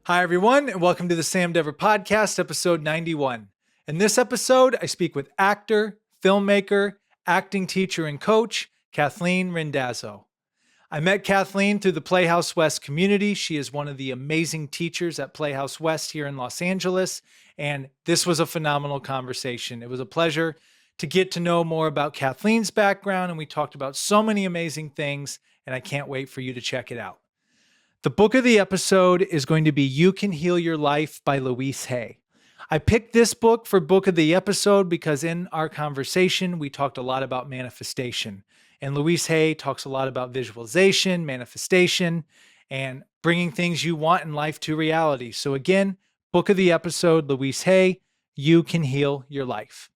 Hi, everyone, and welcome to the Sam Dever Podcast, episode 91. In this episode, I speak with actor, filmmaker, acting teacher, and coach, Kathleen Randazzo. I met Kathleen through the Playhouse West community. She is one of the amazing teachers at Playhouse West here in Los Angeles, and this was a phenomenal conversation. It was a pleasure to get to know more about Kathleen's background, and we talked about so many amazing things, and I can't wait for you to check it out. The book of the episode is going to be You Can Heal Your Life by Louise Hay. I picked this book for book of the episode because in our conversation, we talked a lot about manifestation. And Louise Hay talks a lot about visualization, manifestation, and bringing things you want in life to reality. So again, book of the episode, Louise Hay, You Can Heal Your Life.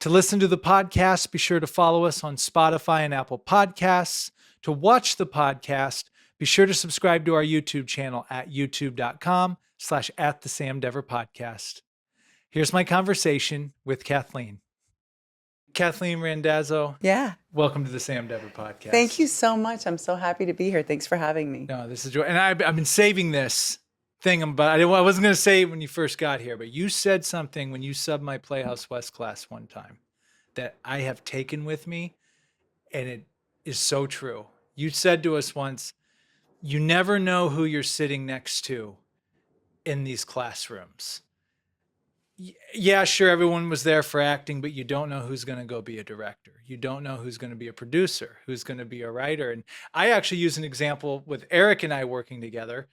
To listen to the podcast, be sure to follow us on Spotify and Apple Podcasts. To watch the podcast, be sure to subscribe to our YouTube channel at youtube.com/@thesamdeverpodcast. Here's my conversation with Kathleen. Kathleen Randazzo. Yeah. Welcome to the Sam Dever Podcast. Thank you so much. I'm so happy to be here. Thanks for having me. No, this is joy. And I've been saving this thing, but I wasn't going to say it when you first got here, but you said something when you subbed my Playhouse West class one time that I have taken with me, and it is so true. You said to us once, you never know who you're sitting next to in these classrooms. Yeah, sure, everyone was there for acting, but you don't know who's going to go be a director. You don't know who's going to be a producer, who's going to be a writer. And I actually use an example with Eric and I working together.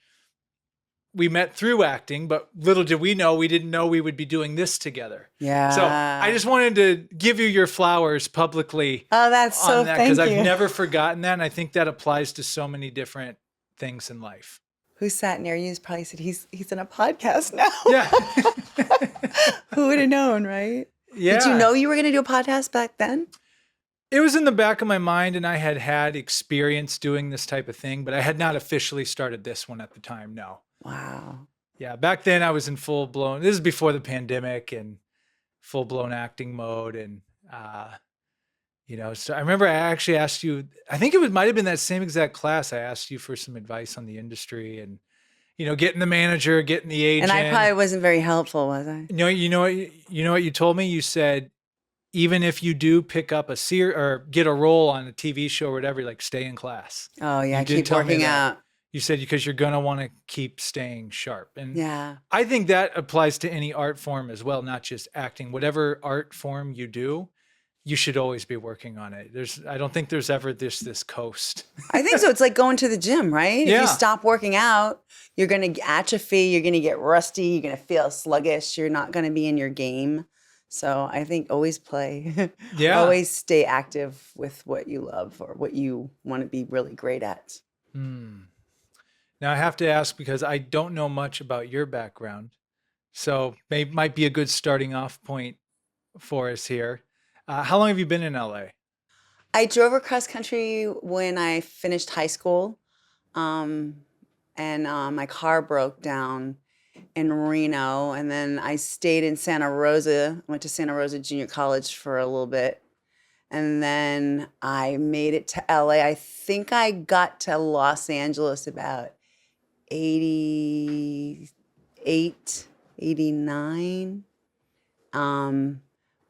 We met through acting, but little did we know, we didn't know we would be doing this together. Yeah. So I just wanted to give you your flowers publicly. Oh, that's so, thank you. Because I've never forgotten that. And I think that applies to so many different things in life. Who sat near you probably said, he's in a podcast now. Yeah. Who would have known, right? Yeah. Did you know you were going to do a podcast back then? It was in the back of my mind, and I had had experience doing this type of thing, but I had not officially started this one at the time, no. Wow. Yeah, back then I was in full-blown, this is before the pandemic, and full-blown acting mode, and so I remember I actually asked you, I think it might have been that same exact class. I asked you for some advice on the industry and, getting the manager, getting the agent. And I probably wasn't very helpful, was I? You know what you told me? You said, even if you do pick up or get a role on a TV show or whatever, like stay in class. Oh yeah, you did keep tell me working that. out. You said because you're going to want to keep staying sharp. And yeah, I think that applies to any art form as well, not just acting. Whatever art form you do, you should always be working on it. I don't think there's ever this coast. I think so. It's like going to the gym, right? Yeah. If you stop working out, you're going to atrophy. You're going to get rusty. You're going to feel sluggish. You're not going to be in your game. So I think always play. Yeah. Always stay active with what you love or what you want to be really great at. Now I have to ask because I don't know much about your background. So might be a good starting off point for us here. How long have you been in LA? I drove across country when I finished high school, and my car broke down in Reno, and then I stayed in Santa Rosa, went to Santa Rosa Junior College for a little bit, and then I made it to LA. I think I got to Los Angeles about 88, 89.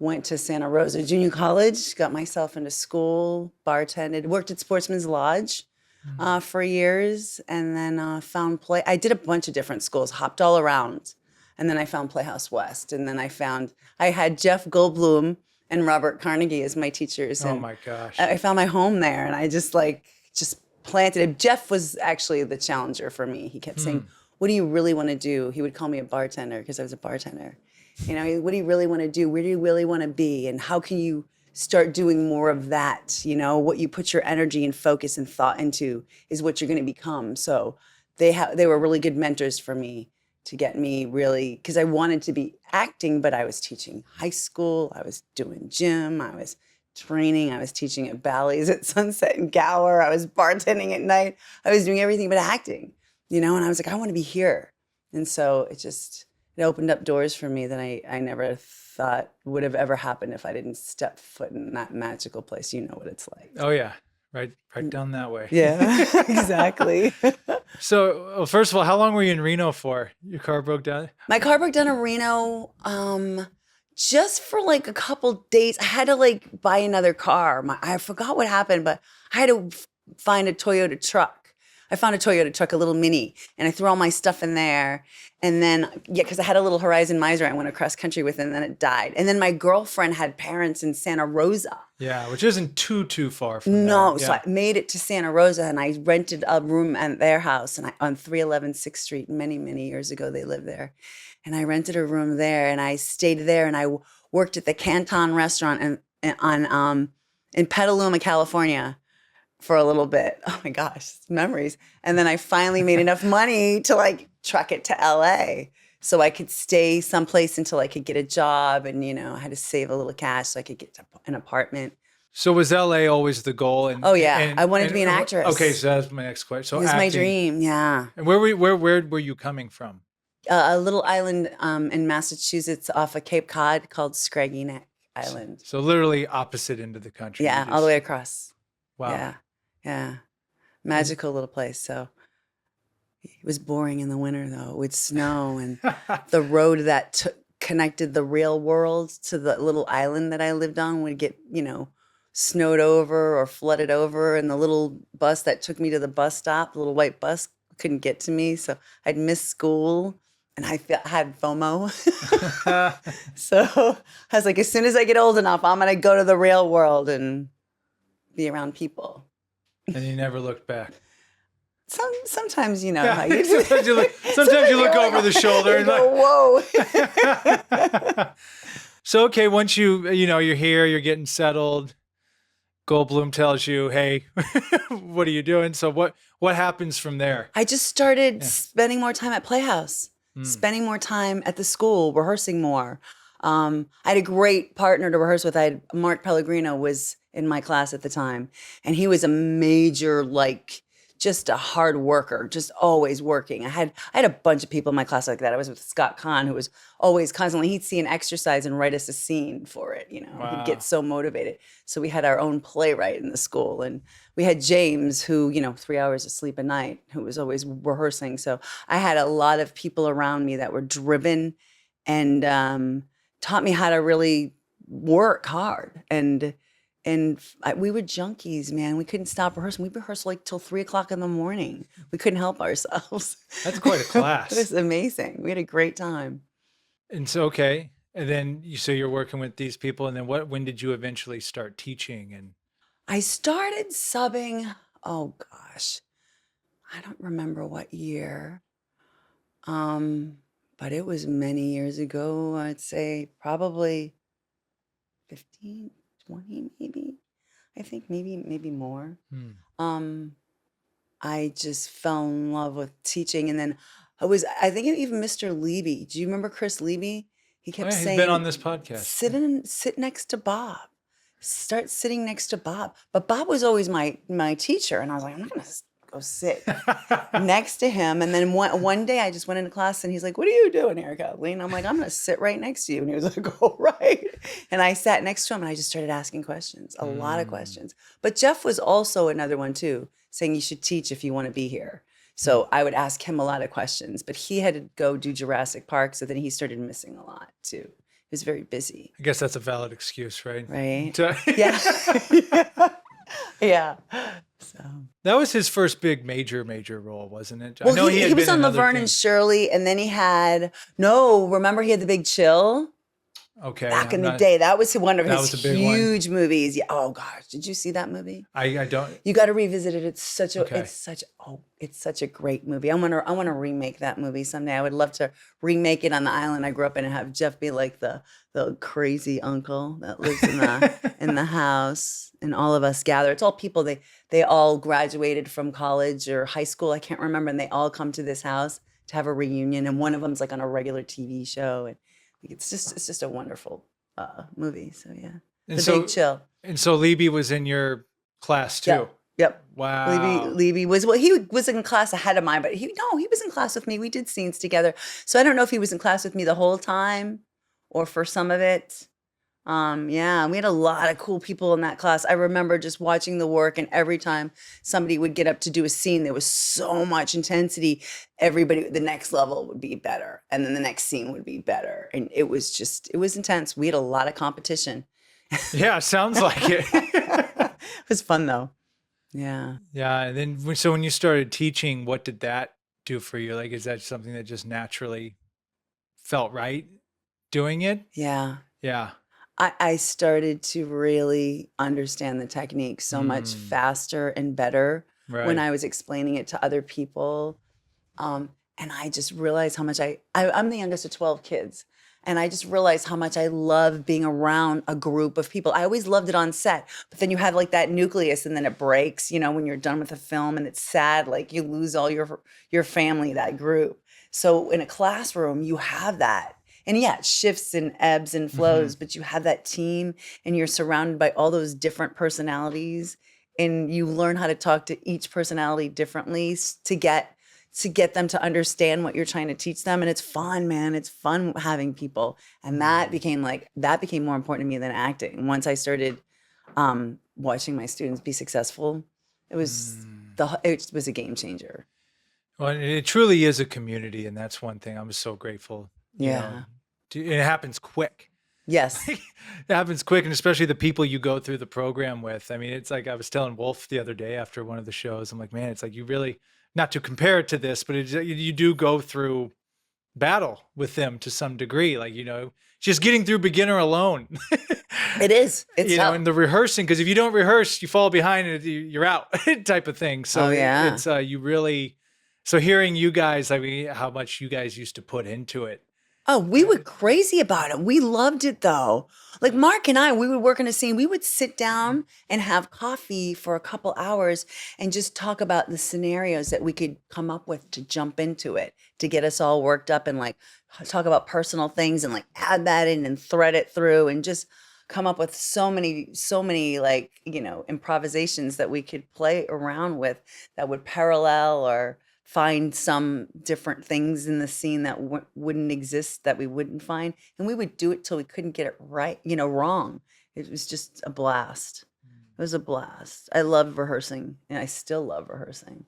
Went to Santa Rosa Junior College, got myself into school, bartended, worked at Sportsman's Lodge for years, and then found I did a bunch of different schools, hopped all around, and then I found Playhouse West, and then I had Jeff Goldblum and Robert Carnegie as my teachers. Oh and my gosh. I found my home there, and I just planted it. Jeff was actually the challenger for me. He kept saying, what do you really want to do? He would call me a bartender because I was a bartender. What do you really want to do? Where do you really want to be? And how can you start doing more of that? What you put your energy and focus and thought into is what you're going to become. So they were really good mentors for me to get me really, because I wanted to be acting, but I was teaching high school. I was doing gym. I was training. I was teaching at ballets at Sunset and Gower. I was bartending at night. I was doing everything but acting, and I was like, I want to be here. And so it opened up doors for me that I never thought would have ever happened if I didn't step foot in that magical place. You know what it's like. Oh yeah. Right down that way. Yeah, exactly. So, first of all, how long were you in Reno for? Your car broke down? My car broke down in Reno just for like a couple days. I had to like buy another car. I forgot what happened, but I had to find a Toyota truck. I found a Toyota truck, a little Mini, and I threw all my stuff in there. And then, because I had a little Horizon Miser I went across country with, and then it died. And then my girlfriend had parents in Santa Rosa. Yeah, which isn't too far from No, there. so I made it to Santa Rosa, and I rented a room at their house, and on 311 6th Street. Many years ago, they lived there, and I rented a room there, and I stayed there, and I worked at the Canton restaurant in Petaluma, California, for a little bit. Oh my gosh, memories! And then I finally made enough money to like truck it to LA, so I could stay someplace until I could get a job, and I had to save a little cash so I could get an apartment. So was LA always the goal? And oh yeah, I wanted to be an actress. Okay, so that's my next question. So it was acting. my dream, yeah. And where were you coming from? A little island in Massachusetts off of Cape Cod called Scraggy Neck Island. So literally opposite end of the country. Yeah, all the way across. Wow. Yeah. Magical little place. So it was boring in the winter though. It would snow, and the road that connected the real world to the little island that I lived on would get, snowed over or flooded over, and the little bus that took me to the bus stop, the little white bus, couldn't get to me. So I'd miss school, and I had FOMO. So I was like, as soon as I get old enough, I'm going to go to the real world and be around people. And you never looked back. Sometimes how you do. Sometimes you look over the shoulder and go, whoa. So, okay, once you're here, you're getting settled. Goldblum tells you, hey, what are you doing? So what happens from there? I just started spending more time at Playhouse, spending more time at the school, rehearsing more. I had a great partner to rehearse with. Mark Pellegrino was in my class at the time, and he was a major, just a hard worker, just always working. I had a bunch of people in my class like that. I was with Scott Kahn, who was always constantly, he'd see an exercise and write us a scene for it, Wow. He'd get so motivated. So we had our own playwright in the school, and we had James, who, 3 hours of sleep a night, who was always rehearsing. So I had a lot of people around me that were driven and taught me how to really work hard. And we were junkies, man. We couldn't stop rehearsing. We'd rehearse till 3 o'clock in the morning. We couldn't help ourselves. That's quite a class. It was amazing. We had a great time. And so, okay. And then you're working with these people. And then when did you eventually start teaching? And I started subbing, oh gosh, I don't remember what year. But it was many years ago. I'd say probably 15, 20 maybe. I think maybe more. I just fell in love with teaching, and then I think even Mr. Levy. Do you remember Chris Levy? He kept saying, he's been on this podcast. Sit next to Bob. Start sitting next to Bob. But Bob was always my teacher, and I was like, I'm not gonna go sit next to him. And then one day I just went into class, and he's like, what are you doing here, Kathleen? I'm like, I'm gonna sit right next to you. And he was like, all right. And I sat next to him, and I just started asking questions, a lot of questions. But Jeff was also another one too, saying you should teach if you want to be here. So I would ask him a lot of questions, but he had to go do Jurassic Park, so then he started missing a lot too. He was very busy. I guess that's a valid excuse, right? Right. Yeah. Yeah. So that was his first big major role, wasn't it? Well, I know he was on Laverne and Shirley, and then he had remember he had The Big Chill? Okay. Back in the day. That was one of his huge movies. Yeah. Oh gosh. Did you see that movie? I don't. You got to revisit it. It's such a great movie. I want to remake that movie someday. I would love to remake it on the island I grew up in and have Jeff be like the crazy uncle that lives in the house, and all of us gather. It's all people. They all graduated from college or high school. I can't remember, and they all come to this house to have a reunion, and one of them's on a regular TV show, and it's just a wonderful movie. So yeah, Big Chill. And so Levy was in your class too. Yep. Wow. Levy was he was in class ahead of mine, but he was in class with me. We did scenes together. So I don't know if he was in class with me the whole time or for some of it. Yeah, we had a lot of cool people in that class. I remember just watching the work, and every time somebody would get up to do a scene, there was so much intensity. Everybody, the next level would be better, and then the next scene would be better. And it was intense. We had a lot of competition. Yeah, sounds like it. It was fun though. Yeah. Yeah. And then, so when you started teaching, what did that do for you? Like, is that something that just naturally felt right doing it? Yeah. Yeah. I started to really understand the technique so much faster and better when Right. I was explaining it to other people. And I just realized how much I'm the youngest of 12 kids. And I just realized how much I love being around a group of people. I always loved it on set, but then you have like that nucleus and then it breaks, when you're done with a film, and it's sad, like you lose all your family, that group. So in a classroom, you have that. And yeah, it shifts and ebbs and flows, but you have that team and you're surrounded by all those different personalities, and you learn how to talk to each personality differently to get them to understand what you're trying to teach them. And it's fun, man. It's fun having people. And that became more important to me than acting. Once I started watching my students be successful, it was a game changer. Well, it truly is a community, and that's one thing I'm so grateful. Yeah. It happens quick. Yes. It happens quick, and especially the people you go through the program with. I mean, it's like I was telling Wolf the other day after one of the shows, I'm like, man, it's like you really, not to compare it to this, but you do go through battle with them to some degree. Like, just getting through beginner alone. It is. It's tough. And the rehearsing, because if you don't rehearse, you fall behind and you're out type of thing. So yeah. it's you really, so hearing you guys, I mean, how much you guys used to put into it. Oh, we were crazy about it. We loved it though. Like Mark and I, we would work in a scene. We would sit down and have coffee for a couple hours and just talk about the scenarios that we could come up with to jump into it, to get us all worked up and like talk about personal things and like add that in and thread it through and just come up with so many like, improvisations that we could play around with that would parallel or find some different things in the scene that wouldn't exist, that we wouldn't find. And we would do it till we couldn't get it right, wrong. It was just a blast. It was a blast. I love rehearsing, and I still love rehearsing.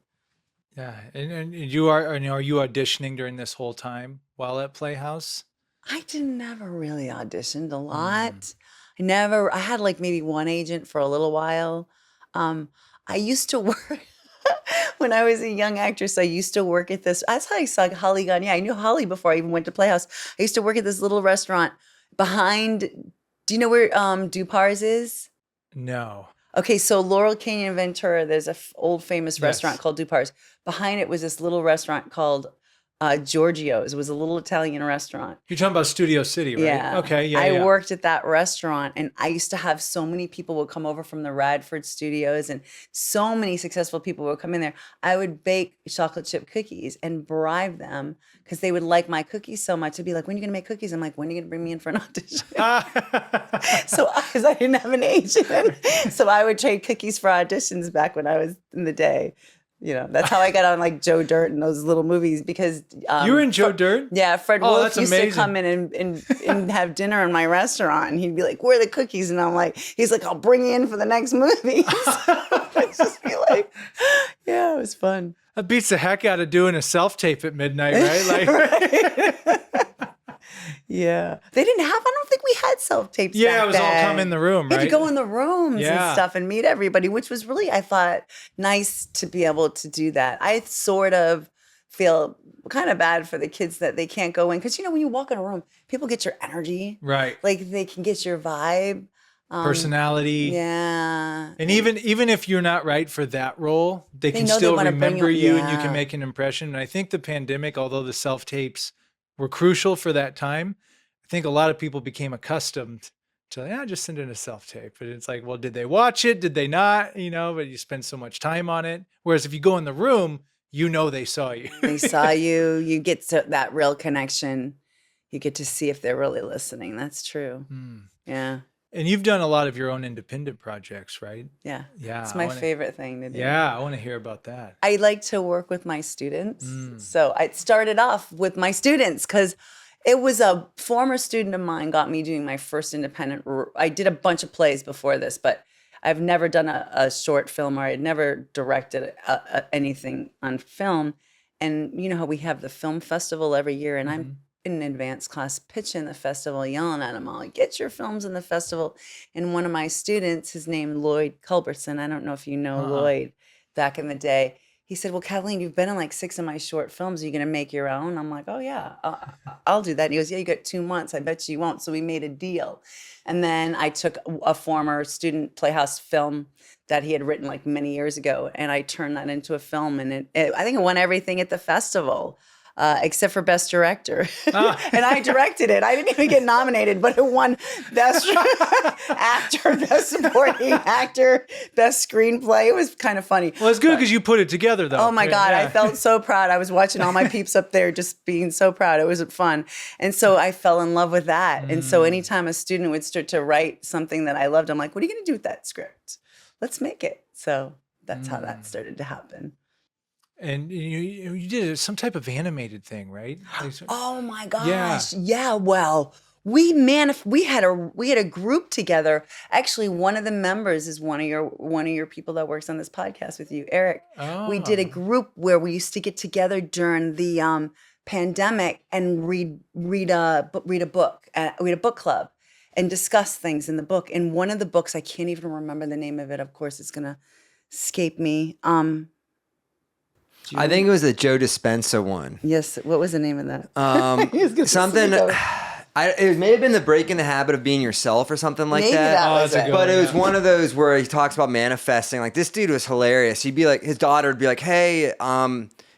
Yeah. And are you auditioning during this whole time while at Playhouse? I never really auditioned a lot. I had like maybe one agent for a little while. I used to work when I was a young actress. I used to work at this. That's how I saw Holly Gone. Yeah, I knew Holly before I even went to Playhouse. I used to work at this little restaurant behind. Do you know where Dupar's is? No. Okay, so Laurel Canyon, Ventura, there's a old famous restaurant called Dupar's. Behind it was this little restaurant called Giorgio's. It was a little Italian restaurant. You're talking about Studio City, right? Yeah. Okay. Yeah. I worked at that restaurant, and I used to have so many people would come over from the Radford studios, and so many successful people would come in there. I would bake chocolate chip cookies and bribe them because they would like my cookies so much. They'd be like, "When are you going to make cookies?" I'm like, "When are you going to bring me in for an audition?" So, because I didn't have an agent. So I would trade cookies for auditions back when I was in the day. That's how I got on like Joe Dirt and those little movies, because you were in Joe Dirt? Yeah, Fred Wolf used amazing. to come in and have dinner in my restaurant, and he'd be like, "Where are the cookies?" And he's like, "I'll bring you in for the next movie." I'd just be like, yeah, it was fun. That beats the heck out of doing a self-tape at midnight, right? Like, right. Yeah. They didn't have, I don't think we had self-tapes back it was then. all come in the room, right? You had to go in the rooms and stuff and meet everybody, which was really, I thought, nice to be able to do that. I sort of feel kind of bad for the kids that they can't go in. Because, when you walk in a room, people get your energy. Right. Like, they can get your vibe. Personality. Yeah. And even if you're not right for that role, they can know they still wanna remember bring you you- and you can yeah. make an impression. And I think the pandemic, although the self-tapes were crucial for that time, I think a lot of people became accustomed to, just send in a self-tape. But it's like, well, did they watch it? Did they not? But you spend so much time on it. Whereas if you go in the room, they saw you. They saw you. You get that real connection. You get to see if they're really listening. That's true. Yeah. And you've done a lot of your own independent projects, right? Yeah. Yeah. It's my favorite thing to do. Yeah, I want to hear about that. I like to work with my students. So I started off with my students because It was a former student of mine got me doing my first independent. I did a bunch of plays before this, but I've never done a short film, or I'd never directed anything on film. And you know how we have the film festival every year, and I'm in an advanced class pitching the festival, yelling at them all, like, get your films in the festival. And one of my students, his name Lloyd Culbertson, I don't know if you know Lloyd, back in the day, he said, well, Kathleen, you've been in like 6 of my short films. Are you going to make your own? I'm like, oh, yeah, I'll do that. And he goes, yeah, you got 2 months. I bet you won't. So we made a deal. And then I took a former student Playhouse film that he had written like many years ago, and I turned that into a film. And I think it won everything at the festival. Except for Best Director. And I directed it. I didn't even get nominated, but it won Best Actor, Best Supporting Actor, Best Screenplay. It was kind of funny. Well, it's good because you put it together, though. Oh, my God. Yeah. I felt so proud. I was watching all my peeps up there just being so proud. It was fun. And so I fell in love with that. And so anytime a student would start to write something that I loved, I'm like, what are you going to do with that script? Let's make it. So that's how that started to happen. And you did some type of animated thing, right? Oh my gosh! Yeah. Well, we had a group together. Actually, one of the members is one of your people that works on this podcast with you, Eric. Oh. We did a group where we used to get together during the pandemic and read a book club and discuss things in the book. And one of the books, I can't even remember the name of it. Of course, it's gonna escape me. I think it was the Joe Dispenza one. Yes. What was the name of that? Something. It may have been the Breaking the Habit of Being Yourself or something like that. But it was one of those where he talks about manifesting. Like, this dude was hilarious. He'd be like, his daughter would be like, hey,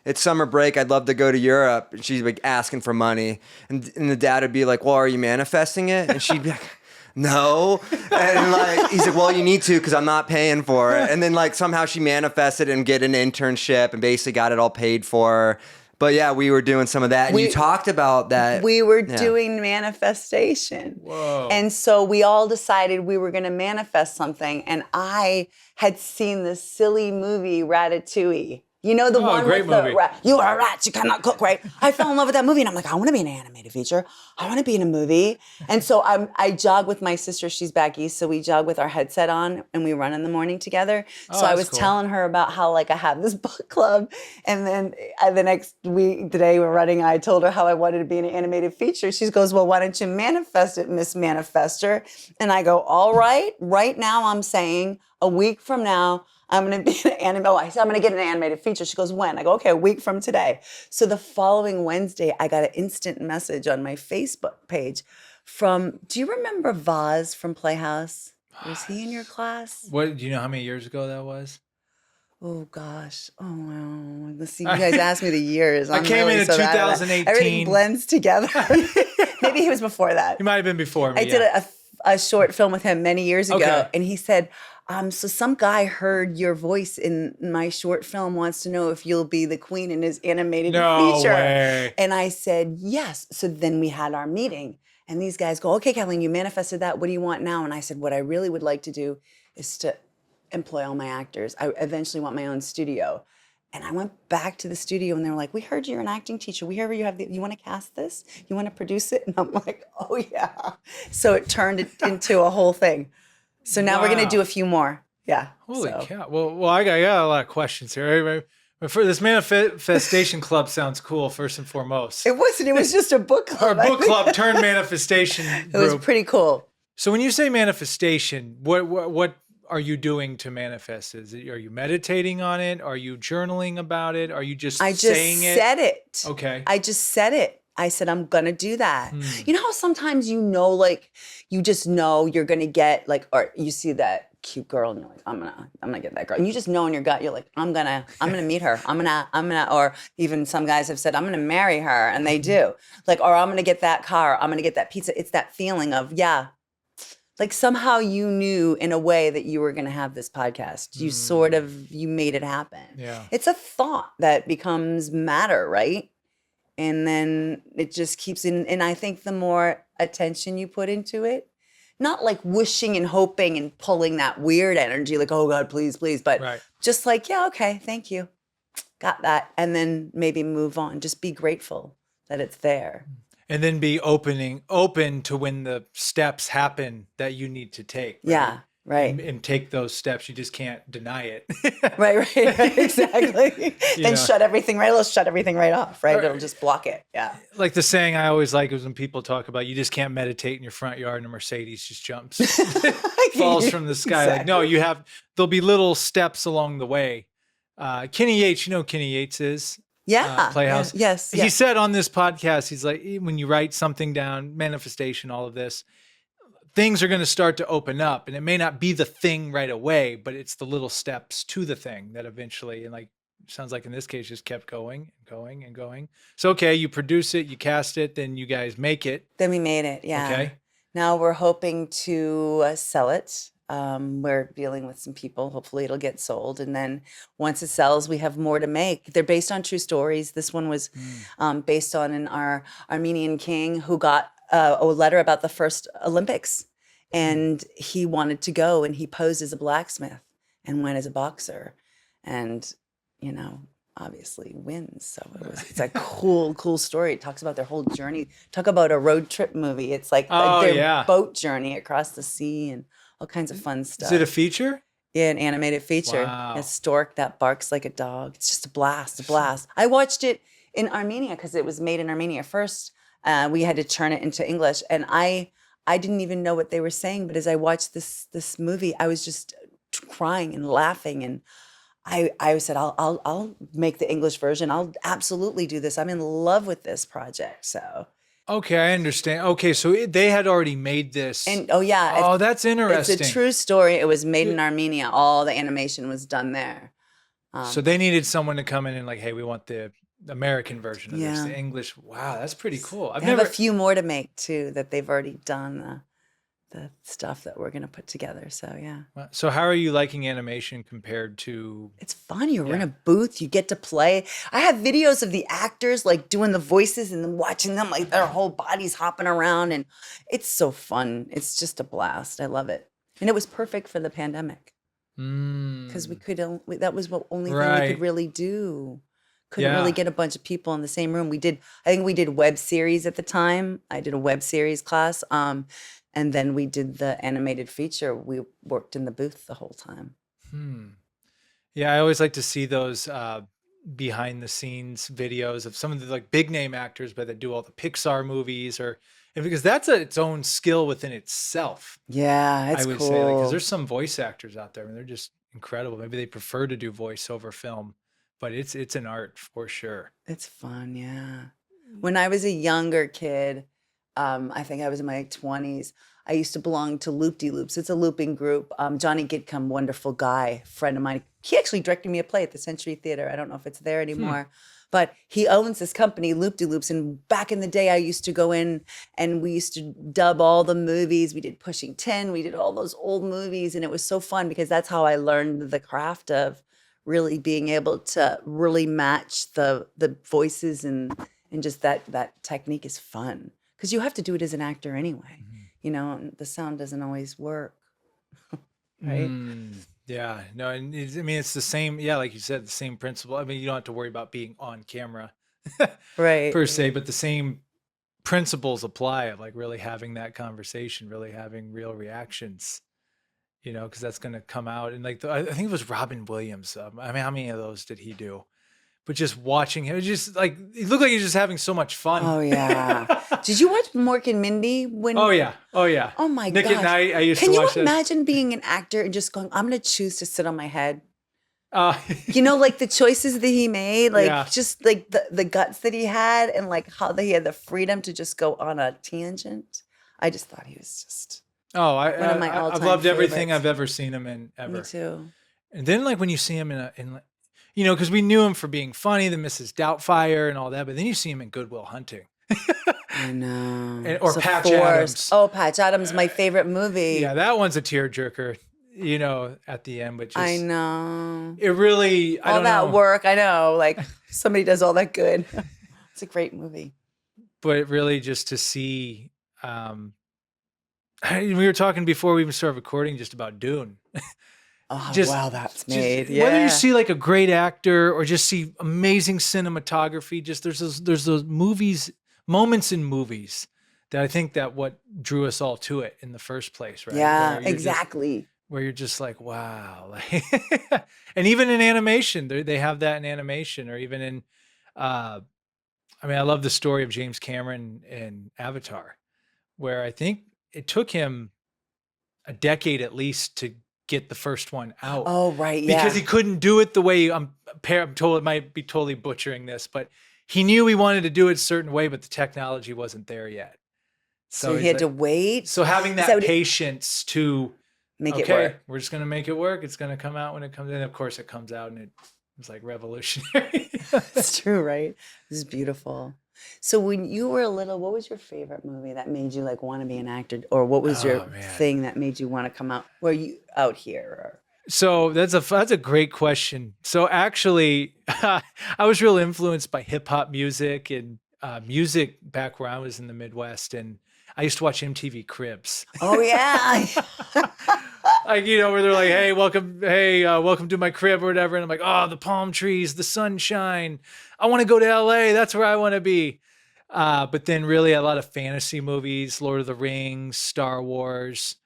it's summer break. I'd love to go to Europe. And she'd be like asking for money. And the dad would be like, well, are you manifesting it? And she'd be like, no. And like, he's like, well, you need to, because I'm not paying for it. And then like somehow she manifested and get an internship and basically got it all paid for. But yeah, we were doing some of that. And you talked about that. We were doing manifestation. Whoa. And so we all decided we were going to manifest something. And I had seen this silly movie, Ratatouille. You know, the one with the rat. You are a rat, you cannot cook, right? I fell in love with that movie, and I'm like, I want to be in an animated feature. I want to be in a movie. And so I jog with my sister. She's back east, so we jog with our headset on, and we run in the morning together. So I was telling her about how, like, I have this book club. And then the next week, the day we're running, I told her how I wanted to be in an animated feature. She goes, well, why don't you manifest it, Miss Manifester? And I go, all right. Right now, I'm saying a week from now, I'm going to be an anime. Oh, I said, I'm going to get an animated feature. She goes, when? I go, okay, a week from today. So the following Wednesday, I got an instant message on my Facebook page from, do you remember Vaz from Playhouse? Was he in your class? What, do you know how many years ago that was? Oh, gosh. Oh, wow. Let's see. You guys asked me the years. I came in 2018. Everything blends together. Maybe he was before that. He might have been before me. I did a short film with him many years ago, and he said, so some guy heard your voice in my short film, wants to know if you'll be the queen in his animated feature. Way. And I said, yes. So then we had our meeting, and these guys go, okay, Kathleen, you manifested that. What do you want now? And I said, what I really would like to do is to employ all my actors. I eventually want my own studio. And I went back to the studio, and they were like, we heard you're an acting teacher. We heard you want to cast this? You want to produce it? And I'm like, oh, yeah. So it turned it into a whole thing. So now we're going to do a few more. Yeah. Holy cow. Well, I got a lot of questions here. For this manifestation club sounds cool, first and foremost. It wasn't. It was just a book club. Our book club turned manifestation group. It was pretty cool. So when you say manifestation, what are you doing to manifest? Are you meditating on it? Are you journaling about it? Are you just saying it? I just said it. Okay. I just said it. I said, I'm going to do that. You know how sometimes like, you just know you're going to get, like, or you see that cute girl and you're like, I'm gonna get that girl. And you just know in your gut, you're like, I'm gonna meet her. I'm gonna, or even some guys have said, I'm gonna marry her. And they do. Like, or I'm gonna get that car. I'm gonna get that pizza. It's that feeling of, yeah. Like somehow you knew in a way that you were going to have this podcast. You made it happen. Yeah. It's a thought that becomes matter, right? And then it just keeps in. And I think the more attention you put into it, not like wishing and hoping and pulling that weird energy, like, oh God, please, please. But just like, yeah, okay, thank you. Got that. And then maybe move on. Just be grateful that it's there. And then be open to when the steps happen that you need to take. Right? Yeah, right. And take those steps. You just can't deny it. right, exactly. Then shut everything right. Let's shut everything right off, right? It'll just block it. Yeah. Like the saying I always like is when people talk about you just can't meditate in your front yard and a Mercedes just jumps, falls from the sky. Exactly. Like, no, there'll be little steps along the way. Kenny Yates, you know who Kenny Yates is? Yeah. Playhouse. Yes. He said on this podcast, he's like, when you write something down, manifestation, all of this, things are going to start to open up, and it may not be the thing right away, but it's the little steps to the thing that eventually, and like, sounds like in this case, just kept going and going and going. So, okay, you produce it, you cast it, then you guys make it. Then we made it. Yeah. Okay. Now we're hoping to sell it. We're dealing with some people. Hopefully it'll get sold. And then once it sells, we have more to make. They're based on true stories. This one was based on our Armenian king who got a letter about the first Olympics. And he wanted to go, and he posed as a blacksmith and went as a boxer. And, obviously wins. So it's a cool story. It talks about their whole journey. Talk about a road trip movie. It's like their boat journey across the sea and all kinds of fun stuff. Is it a feature? Yeah, an animated feature. Wow. A stork that barks like a dog. It's just a blast. I watched it in Armenia because it was made in Armenia first. We had to turn it into English, and I didn't even know what they were saying. But as I watched this movie, I was just crying and laughing, and I said, I'll make the English version. I'll absolutely do this. I'm in love with this project. So. Okay, I understand. Okay, so they had already made this. And that's interesting. It's a true story. It was made in Armenia. All the animation was done there. So they needed someone to come in and like, hey, we want the American version of this, the English. Wow, that's pretty cool. I have a few more to make too that they've already done. The stuff that we're going to put together. So, yeah. So how are you liking animation compared to... It's fun. You're in a booth. You get to play. I have videos of the actors like doing the voices and then watching them like their whole bodies hopping around. And it's so fun. It's just a blast. I love it. And it was perfect for the pandemic. Because that was the only thing we could really do. Couldn't really get a bunch of people in the same room. I think we did web series at the time. I did a web series class. And then we did the animated feature. We worked in the booth the whole time. Yeah, I always like to see those behind the scenes videos of some of the like big name actors, but that do all the Pixar movies, because that's its own skill within itself. Yeah, it's I would cool. say, because there's some voice actors out there, and they're just incredible. Maybe they prefer to do voice over film, but it's an art for sure. It's fun, yeah. When I was a younger kid, I think I was in my 20s. I used to belong to Loop De Loops. It's a looping group. Johnny Gitcomb, wonderful guy, friend of mine. He actually directed me a play at the Century Theater. I don't know if it's there anymore. But he owns this company, Loop De Loops. And back in the day, I used to go in and we used to dub all the movies. We did Pushing 10. We did all those old movies. And it was so fun because that's how I learned the craft of really being able to really match the voices and just that technique is fun. Because you have to do it as an actor anyway. The sound doesn't always work, right? Yeah, no, and it's the same. Yeah, like you said, the same principle. I mean, you don't have to worry about being on camera, right? Per se, but the same principles apply of like really having that conversation, really having real reactions. Because that's going to come out. And like, I think it was Robin Williams. I mean, how many of those did he do? But just watching him, just like it looked like he was just having so much fun. Oh yeah! Did you watch Mork and Mindy? Oh yeah! Oh my gosh! Nick at Night. I used to watch. Can you imagine being an actor and just going, "I'm going to choose to sit on my head"? Yeah. Like the choices that he made, just like the guts that he had, and like how he had the freedom to just go on a tangent. I just thought he was just. Oh, one of my all-time I've loved everything favorites. I've ever seen him in ever. Me too. And then like when you see him in because we knew him for being funny, the Mrs. Doubtfire and all that, but then you see him in Good Will Hunting. I know. Or Patch Adams. Oh, Patch Adams, my favorite movie. Yeah, that one's a tearjerker, at the end, but just. I know. It really, I all don't know. that work, I know. Like somebody does all that good. It's a great movie. But really just to see, we were talking before we even started recording just about Dune. Oh, wow, that's made. Whether you see like a great actor or just see amazing cinematography, just there's those movies, moments in movies that I think that what drew us all to it in the first place, right? Yeah, exactly. Where you're just like, wow. And even in animation, they have that in animation, or even in, I love the story of James Cameron in Avatar, where I think it took him a decade at least to get the first one out. Oh, right. Yeah. Because he couldn't do it the way I'm told. It might be totally butchering this, but he knew he wanted to do it a certain way, but the technology wasn't there yet. So he had to wait. So having that patience to make it work. We're just going to make it work. It's going to come out when it comes in. Of course it comes out and it's like revolutionary. It's true, right? This is beautiful. So when you were little, what was your favorite movie that made you like want to be an actor, or what was your thing that made you want to come out? Were you out here? So that's a great question. So actually, I was real influenced by hip hop music and music back where I was in the Midwest, and I used to watch MTV Cribs. Oh yeah. Like, where they're like, hey, welcome to my crib or whatever. And I'm like, oh, the palm trees, the sunshine. I want to go to LA. That's where I want to be. But then really a lot of fantasy movies, Lord of the Rings, Star Wars,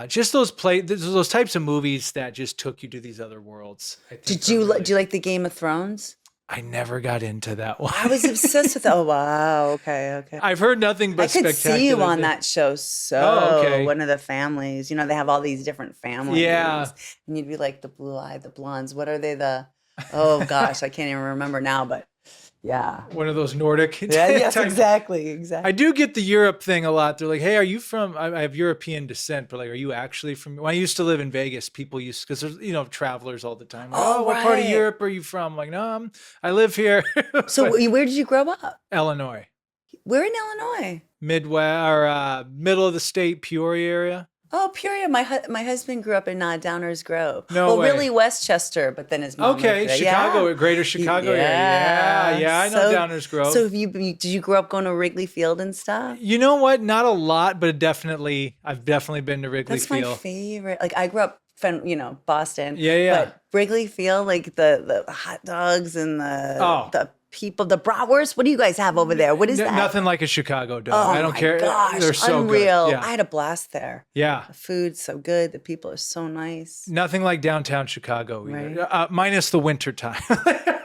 just those types of movies that just took you to these other worlds. Do you like the Game of Thrones? I never got into that one. I was obsessed with that. Oh, wow. Okay. I've heard nothing but spectacular. I could see you on that show. So one of the families, they have all these different families. Yeah. And you'd be like the blue-eyed, the blondes. What are they? Oh gosh, I can't even remember now, but yeah. One of those Nordic. Yeah, yes, exactly. I do get the Europe thing a lot. They're like, hey, are you from, I have European descent, but like, are you actually from, when I used to live in Vegas, people because there's, travelers all the time. Like, what part of Europe are you from? I'm like, no, I live here. So where did you grow up? Illinois. Where in Illinois? Midwest, or middle of the state, Peoria area. Oh, Peoria. My husband grew up in Downers Grove. No way. Really Westchester, but then his mom. Okay, Chicago, greater Chicago area. Yeah, I know Downers Grove. So did you grow up going to Wrigley Field and stuff? You know what? Not a lot, but I've definitely been to Wrigley Field. That's my favorite. Like I grew up, Boston. Yeah. But Wrigley Field, like the hot dogs and the people, the bratwurst. What do you guys have over there? What is that? Nothing like a Chicago dog. Oh, I don't care. Gosh, they're so unreal. good. Yeah. I had a blast there. Yeah. The food's so good. The people are so nice. Nothing like downtown Chicago either. Right. Minus the winter time.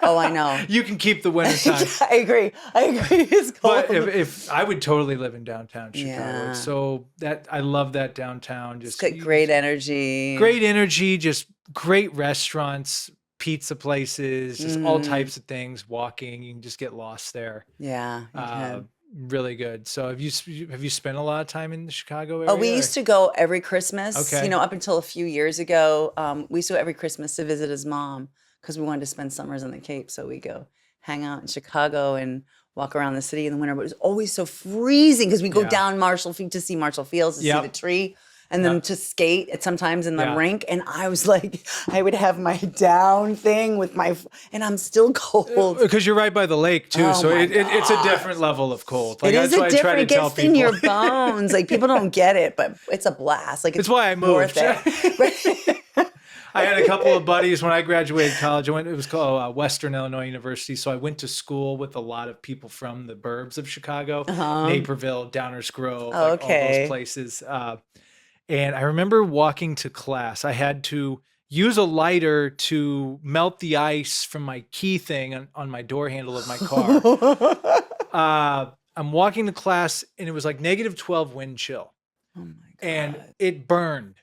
Oh, I know. You can keep the winter time. I agree. It's cold. But if I would totally live in downtown Chicago. Yeah. So I love that downtown. Just got great energy. Great energy. Just great restaurants, pizza places, just all types of things. Walking, you can just get lost there. Yeah. Really good. So have you spent a lot of time in the Chicago area? Oh, we used to go every Christmas. Okay. Up until a few years ago, we used to go every Christmas to visit his mom because we wanted to spend summers on the Cape. So we go hang out in Chicago and walk around the city in the winter. But it was always so freezing because we go down Marshall to see Marshall Fields to see the tree. And then to skate sometimes in the rink. And I was like, I would have my down thing with and I'm still cold. Because you're right by the lake too. Oh, so it's a different level of cold. Like, it is that's a why I try different, to it tell gets people. in your bones. Like people don't get it, but it's a blast. Like it's why I moved. Worth it. I had a couple of buddies when I graduated college. It was called Western Illinois University. So I went to school with a lot of people from the burbs of Chicago, Naperville, Downers Grove, all those places. And I remember walking to class. I had to use a lighter to melt the ice from my key thing on my door handle of my car. I'm walking to class and it was like -12 wind chill. Oh my God. And it burned.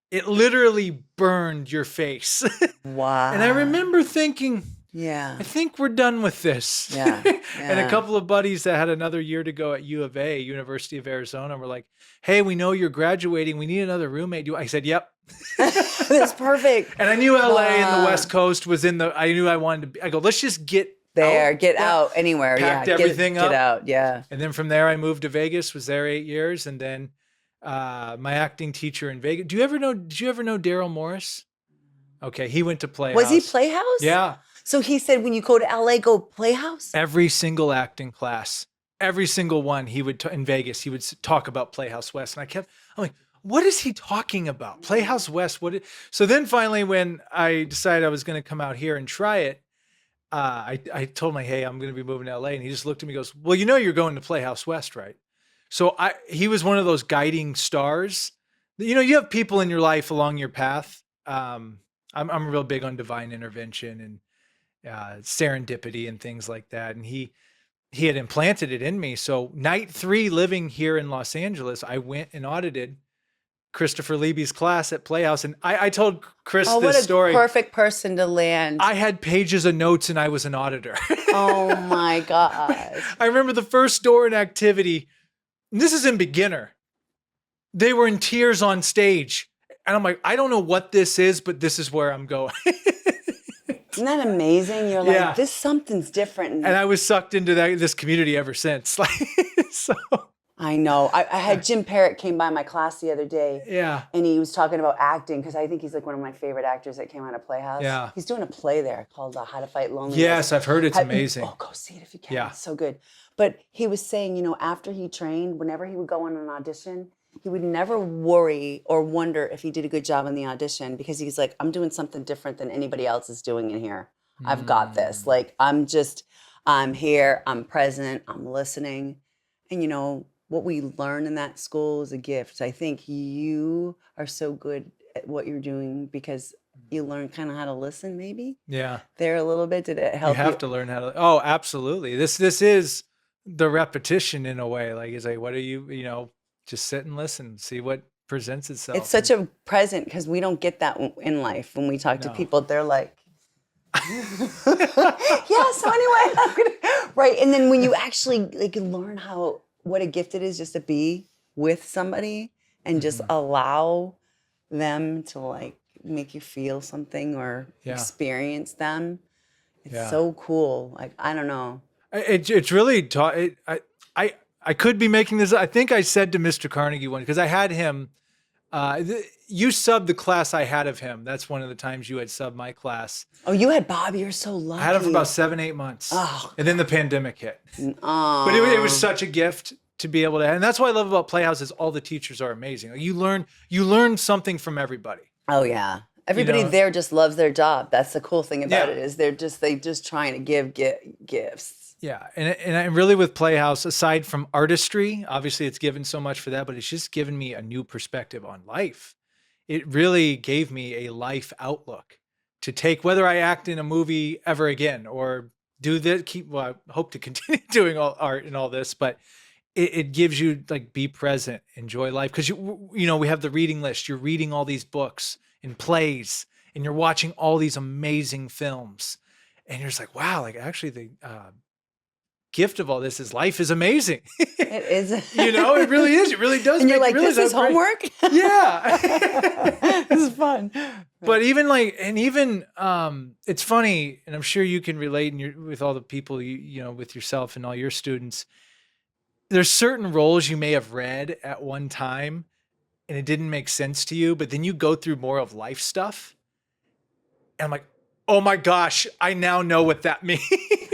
It literally burned your face. Wow. And I remember thinking, yeah, I think we're done with this. Yeah. And a couple of buddies that had another year to go at U of A, University of Arizona, were like, hey, we know you're graduating. We need another roommate. I said, yep. That's perfect. And I knew LA and the West Coast was I knew I wanted to I go, let's just get there, get out anywhere. Packed everything up. Get out, yeah. And then from there, I moved to Vegas, was there 8 years. And then my acting teacher in Vegas. Did you ever know Daryl Morris? Okay, he went to Playhouse. Was he Playhouse? Yeah. So he said when you go to LA, go Playhouse? Every single acting class, every single one, he would in Vegas, he would talk about Playhouse West. And I'm like, what is he talking about? Playhouse West? So then finally, when I decided I was going to come out here and try it, I told him, hey, I'm going to be moving to LA. And he just looked at me and goes, well, you know, you're going to Playhouse West, right? So he was one of those guiding stars. You know, you have people in your life along your path. I'm real big on divine intervention and serendipity and things like that. And he had implanted it in me. So night 3 living here in Los Angeles, I went and audited Christopher Liebe's class at Playhouse. And I told Chris this story. What a perfect person to land. I had pages of notes and I was an auditor. Oh my God. I remember the first door in activity. This is in beginner. They were in tears on stage. And I'm like, I don't know what this is, but this is where I'm going. Isn't that amazing? You're like, this something's different. And I was sucked into this community ever since. So. I know. I had Jim Parrott came by my class the other day. Yeah. And he was talking about acting because I think he's like one of my favorite actors that came out of Playhouse. Yeah. He's doing a play there called How to Fight Loneliness. Yes, I've heard it's amazing. Oh, go see it if you can. Yeah. It's so good. But he was saying, you know, after he trained, whenever he would go on an audition, he would never worry or wonder if he did a good job in the audition because he's like, I'm doing something different than anybody else is doing in here. I've got this. Like, I'm here, I'm present, I'm listening. And, you know, what we learn in that school is a gift. I think you are so good at what you're doing because you learn kind of how to listen, maybe. Yeah. There a little bit. Did it help you? You have to learn how to. Oh, absolutely. This is the repetition in a way. Like, it's like, what are you, just sit and listen, see what presents itself. It's such a present because we don't get that in life. When we talk to people, they're like, yeah, so anyway, right. And then when you actually learn what a gift it is just to be with somebody and just allow them to make you feel something or experience them. It's so cool. Like, I don't know. It's really taught. I could be making this. I think I said to Mr. Carnegie one, because I had him, you subbed the class I had of him. That's one of the times you had subbed my class. Oh, you had Bob. You're so lucky. I had him for about 7-8 months. Oh, and then the pandemic hit. Oh. But it was such a gift to be able to, and that's what I love about Playhouse is all the teachers are amazing. Like, you learn something from everybody. Oh yeah. Everybody there just loves their job. That's the cool thing about it is they just trying to give gifts. Yeah, and really with Playhouse, aside from artistry, obviously it's given so much for that, but it's just given me a new perspective on life. It really gave me a life outlook to take, whether I act in a movie ever again or do this, I hope to continue doing all art and all this, but it gives you be present, enjoy life. Because we have the reading list. You're reading all these books and plays, and you're watching all these amazing films, and you're just like, wow, actually the gift of all this is life is amazing. It is. It really is. It really does. And you're like, this is homework? Yeah. This is fun. But even it's funny, and I'm sure you can relate with all the people, with yourself and all your students. There's certain roles you may have read at one time and it didn't make sense to you, but then you go through more of life stuff. And I'm like, oh my gosh, I now know what that means.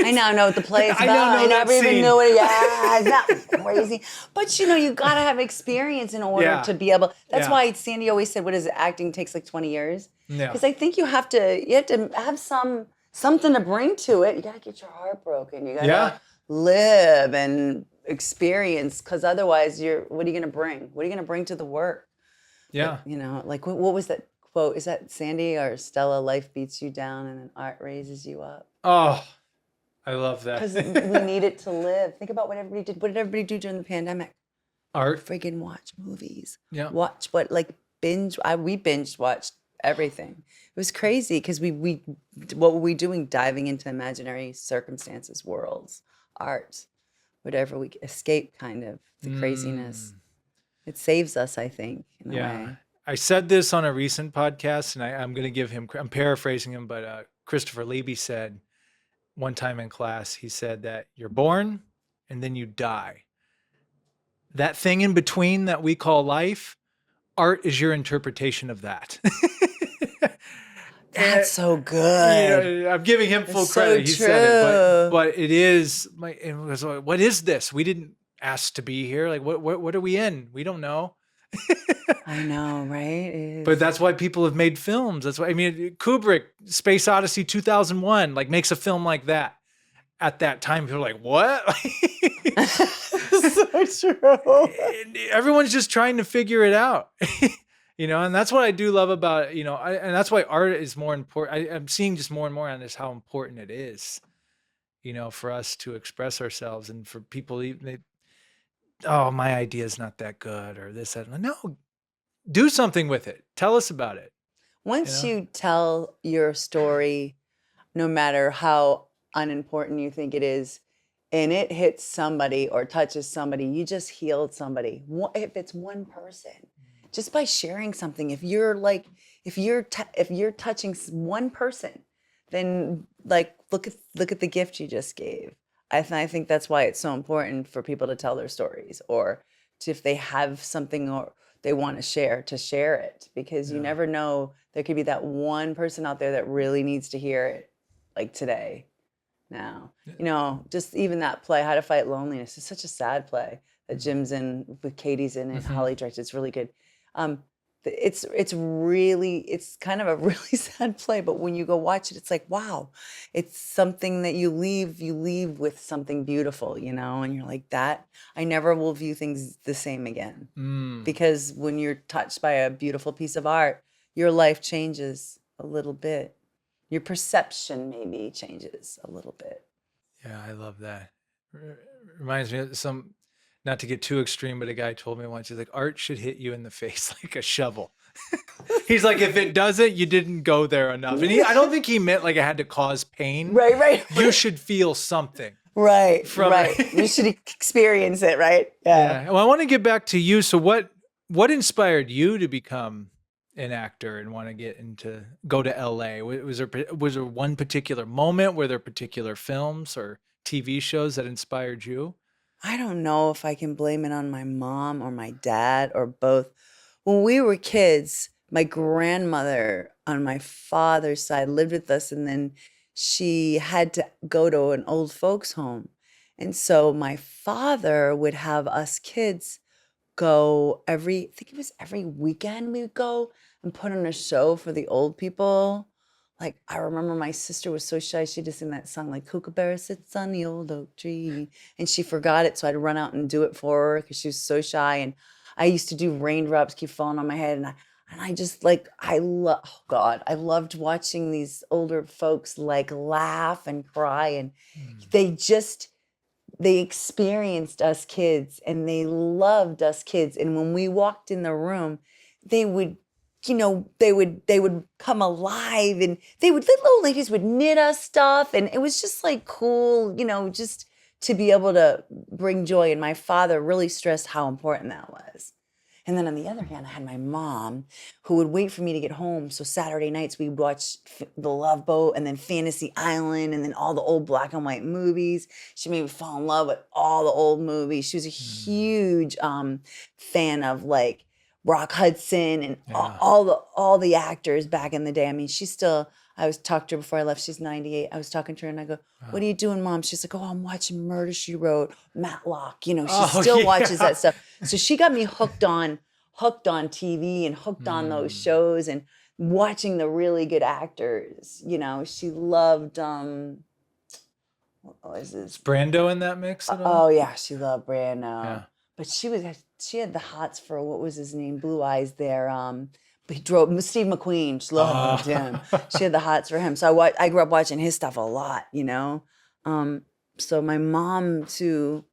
I now know what the play is about. I never even knew it. Yeah, it's not crazy. But you got to have experience in order to be able. That's why Sandy always said, "What is it? Acting takes 20 years." Because I think you have to have something to bring to it. You got to get your heart broken. You got to live and experience. Because otherwise, what are you going to bring? What are you going to bring to the work? Yeah. But, what was that quote? Is that Sandy or Stella? Life beats you down and then art raises you up. Oh, I love that. Because we need it to live. Think about what everybody did. What did everybody do during the pandemic? Art. Friggin' watch movies. Yeah. Watch binge. We binge watched everything. It was crazy because what were we doing? Diving into imaginary circumstances, worlds, art, whatever we escape kind of the craziness. It saves us, I think, in a way. I said this on a recent podcast, and I'm going to give him, I'm paraphrasing him, but Christopher Liebe said one time in class, he said that you're born and then you die. That thing in between that we call life, art is your interpretation of that. That's so good. I'm giving him full credit. He said it, but it is. It was, what is this? We didn't ask to be here. What are we in? We don't know. I know, right? But that's why people have made films. That's why, I mean, Kubrick, Space Odyssey 2001, like makes a film like that. At that time, people are like, what? So true. Everyone's just trying to figure it out. And that's what I do love about, and that's why art is more important. I'm seeing just more and more on this, how important it is, for us to express ourselves, and for people, oh, my idea is not that good, or this, that. No, do something with it. Tell us about it. Once you tell your story, no matter how unimportant you think it is, and it hits somebody or touches somebody, you just healed somebody. If it's one person, just by sharing something, if you're touching one person, then like look at the gift you just gave. I think that's why it's so important for people to tell their stories, or if they have something or they want to share it, because you never know, there could be that one person out there that really needs to hear it, like today. Now, just even that play, How to Fight Loneliness, is such a sad play that Jim's in, with Katie's in it, Holly directed. It's really good. It's kind of a really sad play, but when you go watch it, it's like, wow, it's something that you leave with something beautiful, and you're like, that I never will view things the same again. Because when you're touched by a beautiful piece of art, your life changes a little bit. Your perception maybe changes a little bit. Yeah, I love that. Reminds me of not to get too extreme, but a guy told me once, he's like, art should hit you in the face like a shovel. He's like, if it doesn't, you didn't go there enough. And I don't think he meant like it had to cause pain. Right. You should feel something. Right. You should experience it, right? Yeah. Well, I want to get back to you. So what inspired you to become an actor and want to go to LA? Was there one particular moment? Were there particular films or TV shows that inspired you? I don't know if I can blame it on my mom or my dad or both. When we were kids, my grandmother on my father's side lived with us, and then she had to go to an old folks home. And so my father would have us kids go I think it was every weekend we would go and put on a show for the old people. Like, I remember my sister was so shy, she'd just sing that song, like, Kookaburra sits on the old oak tree. And she forgot it, so I'd run out and do it for her because she was so shy. And I used to do Raindrops Keep Falling on My Head. And I just, like, I loved watching these older folks, like, laugh and cry. And they experienced us kids, and they loved us kids. And when we walked in the room, they would come alive, and little old ladies would knit us stuff. And it was just like cool, just to be able to bring joy. And my father really stressed how important that was. And then on the other hand, I had my mom who would wait for me to get home. So Saturday nights we'd watch The Love Boat, and then Fantasy Island, and then all the old black and white movies. She made me fall in love with all the old movies. She was a huge fan of like Rock Hudson and all the actors back in the day. I mean, I was talking to her before I left. She's 98. I was talking to her and I go, "What are you doing, Mom?" She's like, "Oh, I'm watching Murder, She Wrote, Matlock." She still watches that stuff. So she got me hooked on TV and hooked on those shows and watching the really good actors. She loved, what was this? Is Brando in that mix at all? Oh yeah, she loved Brando. Yeah. But she had the hots for, what was his name? Blue Eyes there. He drove Steve McQueen. She loved him. She had the hots for him. So I grew up watching his stuff a lot, So my mom too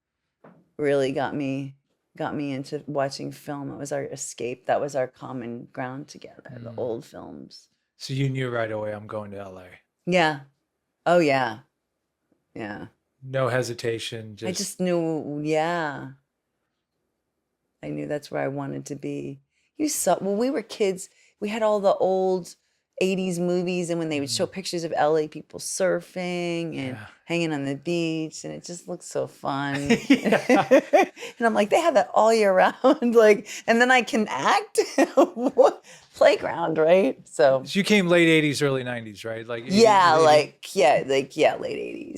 really got me into watching film. It was our escape. That was our common ground together, the old films. So you knew right away, I'm going to LA. Yeah. Oh yeah. Yeah. No hesitation. I just knew, yeah. I knew that's where I wanted to be. When we were kids, we had all the old 80s movies, and when they would show pictures of LA people surfing and hanging on the beach, and it just looked so fun. And I'm like, they have that all year round, like, and then I can act. What playground, right? So you came late 80s, early 90s, right? Like late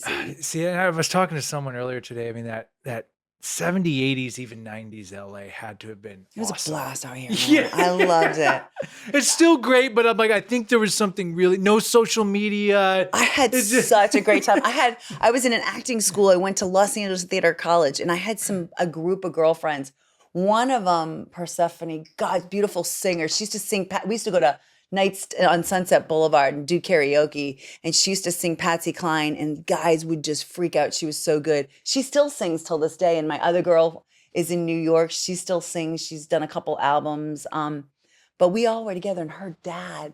80s. See, I was talking to someone earlier today. I mean, that 70s, 80s, even 90s LA had to have been It was awesome. a blast out here. Yeah. I loved it. It's still great, but I'm like, I think there was something really, no social media. I had such a great time. I was in an acting school. I went to Los Angeles Theater College, and I had a group of girlfriends. One of them, Persephone, God, beautiful singer. She used to sing. We used to go to nights on Sunset Boulevard and do karaoke, and she used to sing Patsy Cline, and guys would just freak out. She was so good. She still sings till this day. And my other girl is in New York. She still sings. She's done a couple albums. But we all were together, and her dad,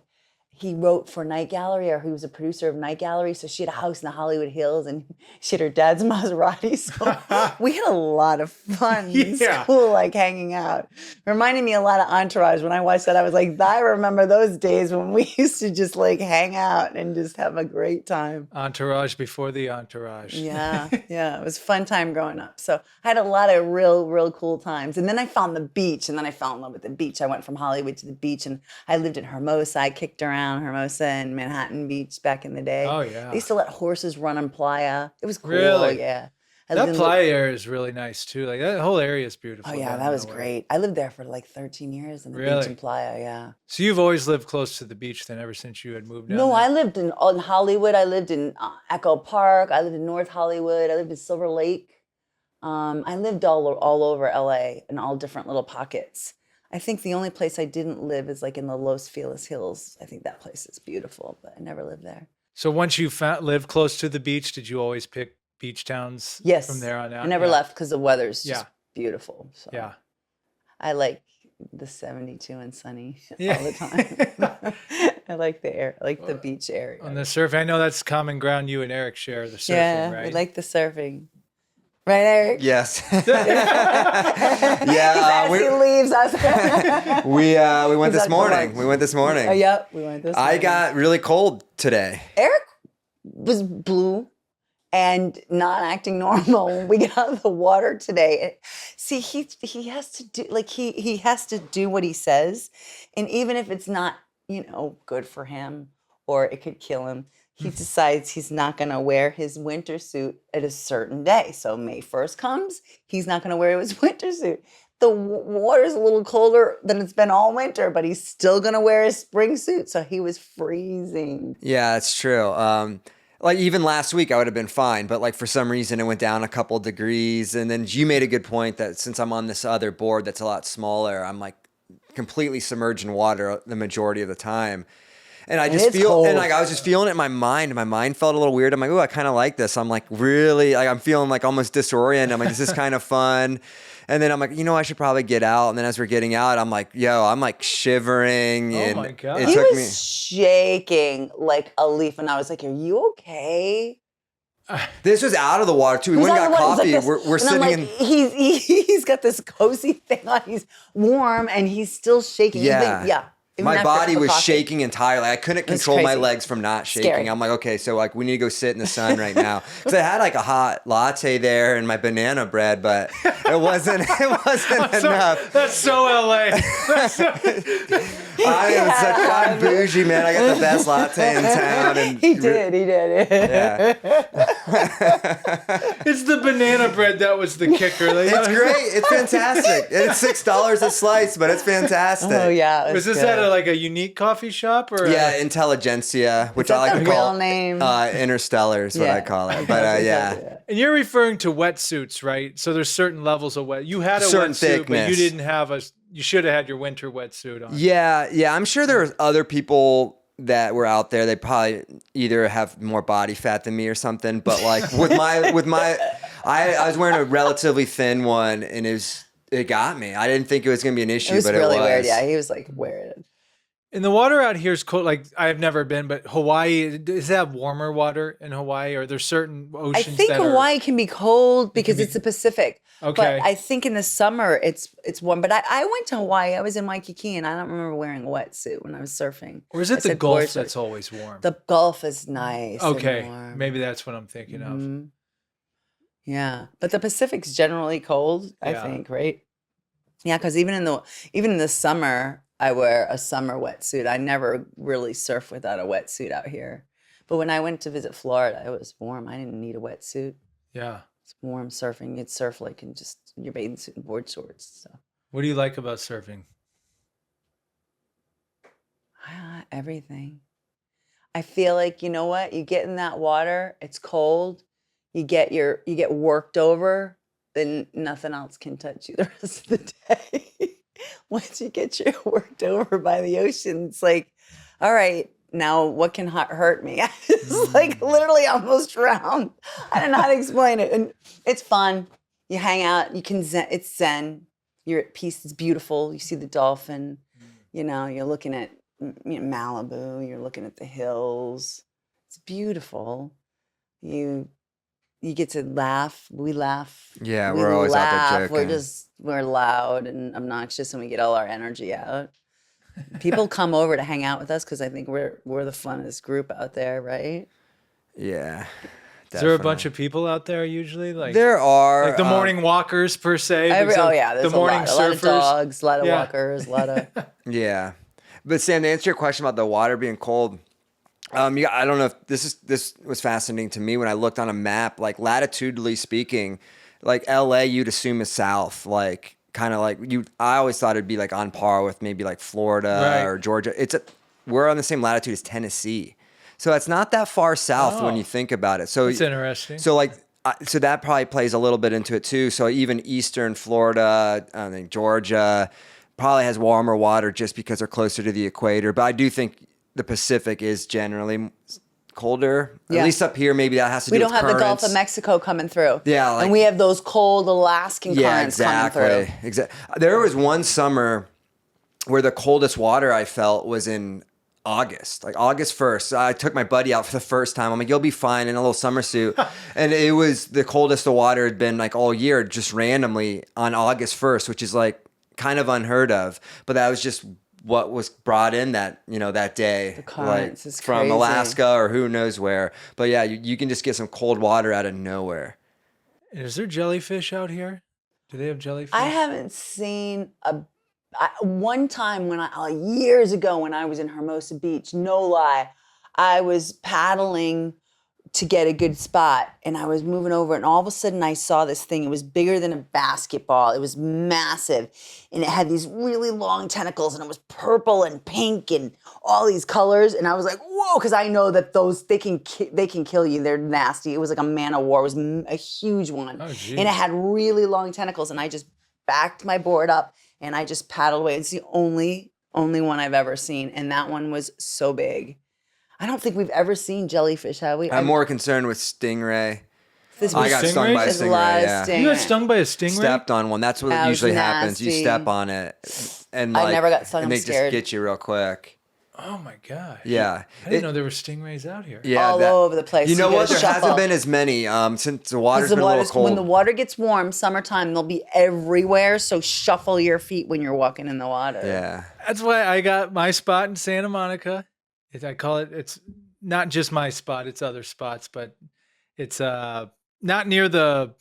he wrote for Night Gallery, or he was a producer of Night Gallery. So she had a house in the Hollywood Hills, and she had her dad's Maserati. So we had a lot of fun in school, like hanging out. Reminded me a lot of Entourage. When I watched that, I was like, I remember those days when we used to just like hang out and just have a great time. Entourage before the Entourage. Yeah. It was a fun time growing up. So I had a lot of real cool times. And then I found the beach, and then I fell in love with the beach. I went from Hollywood to the beach, and I lived in Hermosa. I kicked around Hermosa and Manhattan Beach back in the day. Oh, yeah. They used to let horses run on Playa. It was cool. Really? Yeah. That Playa area is really nice too. Like that whole area is beautiful. Oh yeah, that was great. I lived there for like 13 years in the beach in Playa. Yeah. So you've always lived close to the beach then, ever since you had moved down? No, there? I lived in Hollywood. I lived in Echo Park. I lived in North Hollywood. I lived in Silver Lake. I lived all over LA in all different little pockets. I think the only place I didn't live is like in the Los Feliz Hills. I think that place is beautiful, but I never lived there. So once you lived close to the beach, did you always pick beach towns from there on out? I never left because the weather's just beautiful. So yeah. I like the 72 and sunny all the time. I like the air, like the beach area. On the surf, I know that's common ground you and Eric share, the surfing, right? Yeah, I like the surfing. Right, Eric? Yes. He leaves us. We went this morning. Oh, yep, we went this morning. I got really cold today. Eric was blue and not acting normal when we got out of the water today. See, he has to do he has to do what he says, and even if it's not good for him or it could kill him, he decides he's not going to wear his winter suit at a certain day. So May 1st comes, he's not going to wear his winter suit. The water's a little colder than it's been all winter, but he's still going to wear his spring suit. So he was freezing. Yeah, it's true. Like even last week I would have been fine, but like for some reason it went down a couple degrees. And then you made a good point that since I'm on this other board that's a lot smaller, I'm like completely submerged in water the majority of the time. And I just feel, and like I was just feeling it in my mind. My mind felt a little weird. I'm like, oh, I kind of like this. I'm like, really, like I'm feeling like almost disoriented. I'm like, this is kind of fun. And then I'm like, I should probably get out. And then as we're getting out, I'm like, I'm like shivering. Oh my God. He was shaking like a leaf. And I was like, are you okay? This was out of the water too. We went and got coffee. Like we're sitting like, in. He's got this cozy thing on. He's warm and he's still shaking. Yeah. My body was shaking entirely. I couldn't control my legs from not shaking. Scary. I'm like, okay, so like we need to go sit in the sun right now. Because I had like a hot latte there and my banana bread, but it wasn't enough. That's so LA. I'm bougie, man. I got the best latte in town. And he did. Yeah. It's the banana bread that was the kicker. It's great. It's fantastic. It's $6 a slice, but it's fantastic. Oh yeah. Was this at a unique coffee shop or? Yeah, Intelligentsia, which I like to call name? Interstellar is what I call it. But yeah. And you're referring to wetsuits, right? So there's certain levels of wet. You had a certain wetsuit, thickness. but you didn't have you should have had your winter wetsuit on. Yeah. I'm sure there was other people that were out there. They probably either have more body fat than me or something. But like I was wearing a relatively thin one, and it got me. I didn't think it was going to be an issue, but it was. Really weird. Yeah, he was like weird. And the water out here is cold. Like I've never been, but Hawaii, does it have warmer water in Hawaii? Or there's certain oceans I think Hawaii can be cold because it's the Pacific. Okay. But I think in the summer it's warm. But I went to Hawaii. I was in Waikiki and I don't remember wearing a wetsuit when I was surfing. Or is it the Gulf that's always warm? The Gulf is nice. Okay. And warm. Maybe that's what I'm thinking of. Yeah. But the Pacific's generally cold, I think, right? Yeah, because even in the summer, I wear a summer wetsuit. I never really surf without a wetsuit out here. But when I went to visit Florida, it was warm. I didn't need a wetsuit. Yeah. It's warm surfing. It's surf like in just your bathing suit and board shorts. So What do you like about surfing? everything. I feel like, you know what? You get in that water, it's cold, you get worked over, then nothing else can touch you the rest of the day. Once you get worked over by the ocean, it's like, all right, now what can hurt me? It's like literally almost drowned. I don't know how to explain it. And it's fun. You hang out, you can it's zen. You're at peace, it's beautiful. You see the dolphin, you know, you're looking at Malibu, you're looking at the hills. It's beautiful. You get to laugh. We laugh. Yeah, we're always out there joking. We're loud and obnoxious, and we get all our energy out. People come over to hang out with us because I think we're the funnest group out there, right? Yeah. Is there a bunch of people out there usually? Like there are, like the morning walkers per se. There's the morning surfers, a lot of dogs, a lot of walkers, a lot of yeah. But Sam, to answer your question about the water being cold, I don't know if this was fascinating to me when I looked on a map, like latitudinally speaking, like LA you'd assume is south, like kind of like I always thought it'd be like on par with maybe like Florida or Georgia. We're on the same latitude as Tennessee. So it's not that far south when you think about it. So it's interesting. So so that probably plays a little bit into it too. So even Eastern Florida, I think Georgia probably has warmer water just because they're closer to the equator. But I do think the Pacific is generally colder. Yeah. At least up here, maybe that has to do with currents. We don't have the Gulf of Mexico coming through. Yeah. And we have those cold Alaskan currents coming through. Exactly. There was one summer where the coldest water I felt was in August, like August 1st. I took my buddy out for the first time. I'm like, you'll be fine in a little summer suit. And it was the coldest the water had been like all year, just randomly on August 1st, which is like kind of unheard of. But that was just what was brought in that day, the currents, like from Alaska or who knows where. But yeah, you can just get some cold water out of nowhere. Is there jellyfish out here? Do they have jellyfish? I haven't seen one time years ago when I was in Hermosa Beach, no lie, I was paddling to get a good spot and I was moving over and all of a sudden I saw this thing. It was bigger than a basketball. It was massive and it had these really long tentacles and it was purple and pink and all these colors. And I was like, whoa, because I know that they can kill you. They're nasty. It was like a man of war. It was a huge one. Oh, geez. And it had really long tentacles and I just backed my board up and I just paddled away. It's the only one I've ever seen. And that one was so big. I don't think we've ever seen jellyfish, have we? I'm more concerned with stingray. I got stung by a stingray. Yeah. You got stung by a stingray? Stepped on one. That's what usually happens. You step on it, and I never got stung. And they just get you real quick. Oh my gosh. Yeah. I didn't know there were stingrays out here. Yeah, all over the place. You know what? There hasn't been as many since the water's been a little cold. When the water gets warm, summertime, they'll be everywhere. So shuffle your feet when you're walking in the water. Yeah. That's why I got my spot in Santa Monica. I call it, it's not just my spot, it's other spots, but it's not near the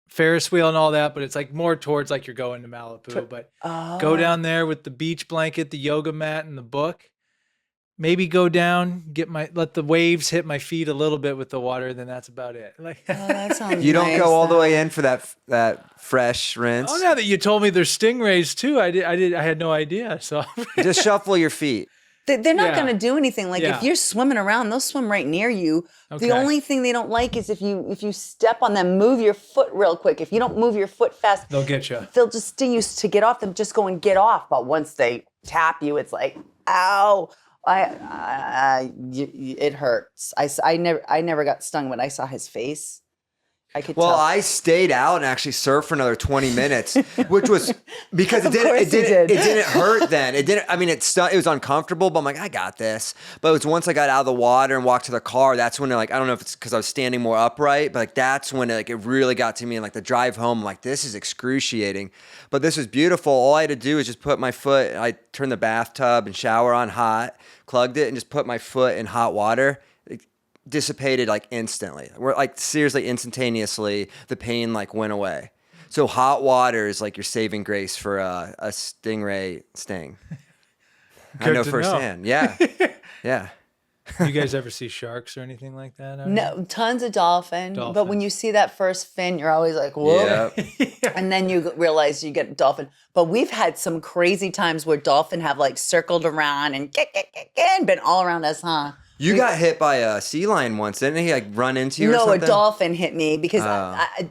Ferris wheel and all that, but it's like more towards like you're going to Malibu. But go down there with the beach blanket, the yoga mat, and the book. Maybe go down, let the waves hit my feet a little bit with the water, then that's about it. Like, that sounds you don't go all the way in for that fresh rinse. Oh, now that you told me there's stingrays too, I had no idea. So just shuffle your feet. They're not going to do anything. Like if you're swimming around, they'll swim right near you. Okay. The only thing they don't like is if you step on them, move your foot real quick. If you don't move your foot fast, they'll get you. They'll just sting you to get off them. Just go and get off. But once they tap you, it's like, ow. It hurts. I never got stung, but I saw his face. I could tell. I stayed out and actually surfed for another 20 minutes, which was because it didn't hurt then. It didn't. I mean, it was uncomfortable, but I'm like, I got this. But it was once I got out of the water and walked to the car, that's when I don't know if it's because I was standing more upright, but like that's when it really got to me. And like the drive home, I'm like, this is excruciating. But this was beautiful. All I had to do is just put my foot. I turned the bathtub and shower on hot, plugged it, and just put my foot in hot water. Dissipated like instantly. We're like seriously instantaneously. The pain like went away. So hot water is like your saving grace for a stingray sting. I know firsthand. Yeah, yeah. Do you guys ever see sharks or anything like that? No, tons of dolphin. But when you see that first fin, you're always like, whoa. Yeah. And then you realize you get dolphin. But we've had some crazy times where dolphin have like circled around and been all around us, huh? You got hit by a sea lion once, didn't he? Like run into you or something? No, a dolphin hit me because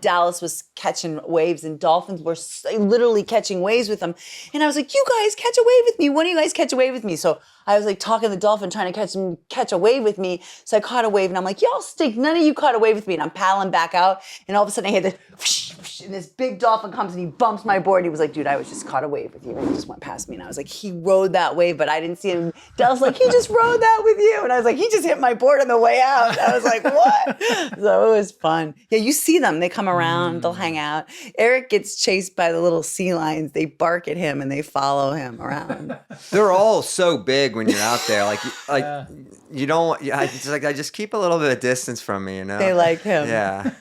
Dallas was catching waves and dolphins were literally catching waves with them. And I was like, you guys catch a wave with me. One of you guys catch a wave with me. So I was like talking to the dolphin, trying to catch a wave with me. So I caught a wave and I'm like, y'all stink. None of you caught a wave with me. And I'm paddling back out. And all of a sudden I hear this whoosh, whoosh, and this big dolphin comes and he bumps my board. And he was like, dude, I was just caught a wave with you. And he just went past me. And I was like, he rode that wave, but I didn't see him. Dallas was like, he just rode that with you. And I was like, he just hit my board on the way out. I was like, what? So it was fun. Yeah, you see them. They come around. They'll hang out. Eric gets chased by the little sea lions. They bark at him and they follow him around. They're all so big when you're out there. You don't. I just keep a little bit of distance from me. You know. They like him. Yeah.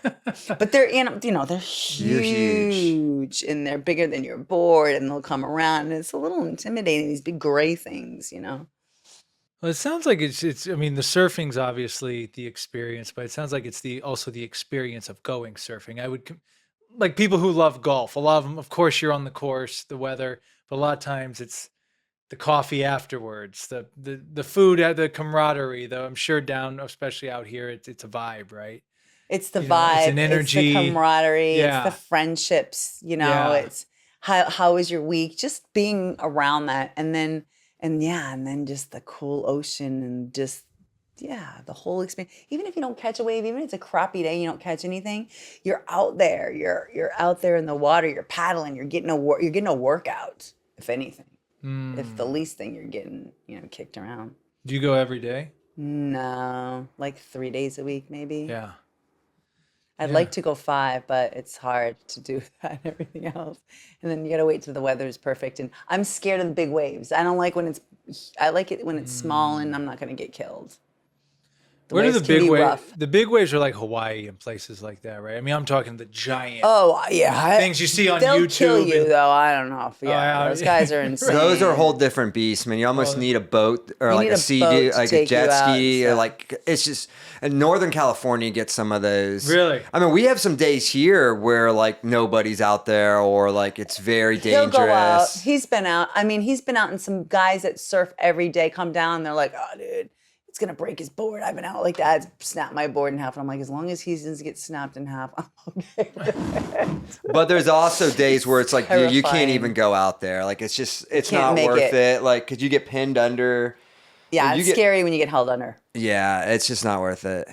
But they're they're huge and they're bigger than your board and they'll come around and it's a little intimidating. These big gray things, Well, it sounds like it's. I mean, the surfing's obviously the experience, but it sounds like it's also the experience of going surfing. I would like people who love golf. A lot of them, of course, you're on the course, the weather, but a lot of times it's the coffee afterwards, the food, the camaraderie. Though I'm sure especially out here, it's a vibe, right? It's the vibe. It's an energy. It's the camaraderie. Yeah. It's the friendships. It's how was your week? Just being around that, and then just the cool ocean and just the whole experience. Even if you don't catch a wave, even if it's a crappy day, you don't catch anything. You're out there. You're out there in the water. You're paddling. You're getting a workout, if anything. If the least thing you're getting, kicked around. Do you go every day? No, like 3 days a week, maybe. Yeah. I'd like to go 5, but it's hard to do that and everything else. And then you got to wait till the weather is perfect. And I'm scared of the big waves. I don't like I like it when it's small and I'm not going to get killed. Where do the big waves? The big waves are like Hawaii and places like that, right? I mean, I'm talking the giant. Oh yeah, things you see on they'll YouTube. They'll kill you though. I don't know. Those guys are insane. Those are a whole different beast, man. You almost need a boat or like a sea, like a jet ski, or like it's just. And Northern California gets some of those. Really? I mean, we have some days here where like nobody's out there or like it's very dangerous. He'll go out. He's been out. I mean, he's been out, and some guys that surf every day come down. And they're like, oh, dude. It's gonna break his board. I've been out like that. It's snapped my board in half. And I'm like, as long as he doesn't get snapped in half, I'm okay with it. But there's also days where it's like you can't even go out there. Like it's not worth it. Like, cause you get pinned under. Yeah, it's scary when you get held under. Yeah, it's just not worth it.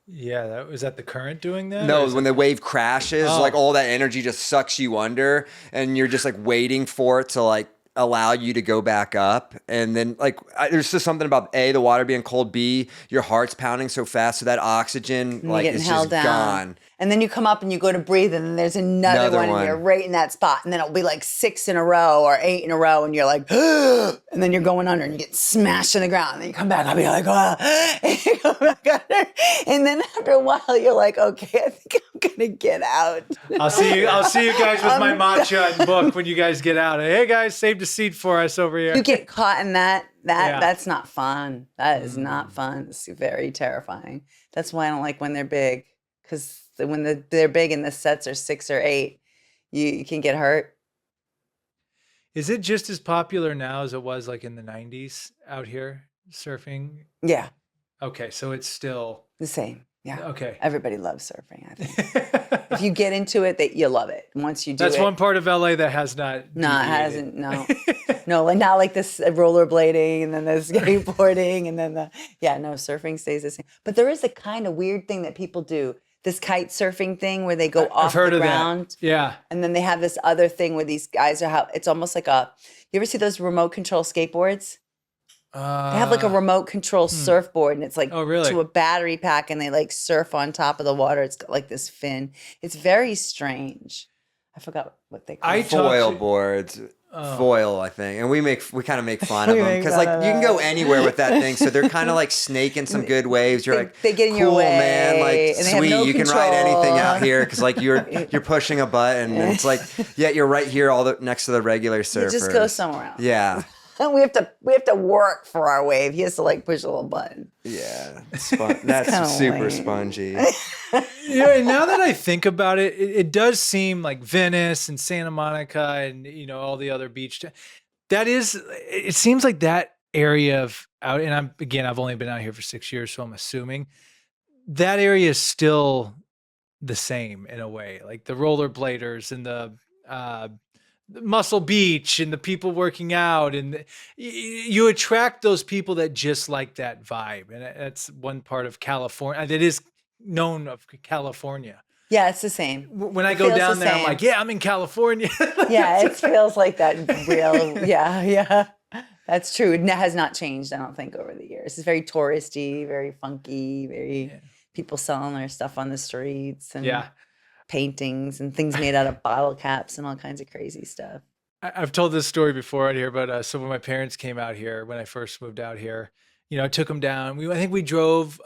Yeah, was that the current doing that? No, when the wave crashes, like all that energy just sucks you under, and you're just like waiting for it to like allow you to go back up. And then like there's just something about A, the water being cold, B, your heart's pounding so fast, so that oxygen like is just gone. And then you come up and you go to breathe, and then there's another one, and you're right in that spot. And then it'll be like 6 in a row or 8 in a row, and you're like, and then you're going under and you get smashed in the ground. And then you come back, I'll be like, and you go back under. And then after a while, you're like, okay, I think I'm gonna get out. I'll see you guys with my matcha and book when you guys get out. Hey guys, saved a seat for us over here. You get caught in that's not fun. That is not fun. It's very terrifying. That's why I don't like when they're big, because when they're big and the sets are 6 or 8, you can get hurt. Is it just as popular now as it was like in the 90s out here surfing? Yeah. Okay, so it's still the same. Yeah. Okay. Everybody loves surfing, I think. If you get into it, you'll love it. Once you do That's one part of LA that has not. No, it hasn't. No. No, like not like this rollerblading and then the skateboarding and then surfing stays the same. But there is a kind of weird thing that people do. This kite surfing thing where they go off the ground. That. Yeah. And then they have this other thing where these guys it's almost like you ever see those remote control skateboards? They have like a remote control surfboard, and it's like to a battery pack, and they like surf on top of the water. It's got like this fin. It's very strange. I forgot what they call it. Foil boards. Foil, I think, and we kind of make fun of them because like you can go anywhere with that thing, so they're kind of like snaking some good waves. You're they get in cool, your way, man, like sweet. You can ride anything out here because like you're pushing a button, and it's like you're right here, next to the regular surfer. You just go somewhere else. Yeah. we have to work for our wave. He has to like push a little button. Yeah, that's super lame. spongy. And now that I think about it, it does seem like Venice and Santa Monica and all the other beach. It seems like that area of out. And I've only been out here for 6 years, so I'm assuming that area is still the same in a way, like the rollerbladers and the Muscle Beach and the people working out, and you attract those people that just like that vibe, and that's one part of California that is known of California. Yeah, it's the same. When I go down there, I'm like, yeah, I'm in California. Yeah, it feels like that real. Yeah. That's true. It has not changed, I don't think, over the years. It's very touristy, very funky, people selling their stuff on the streets and paintings and things made out of bottle caps and all kinds of crazy stuff. I've told this story before out here, but so when my parents came out here, when I first moved out here, I took them down. I think we drove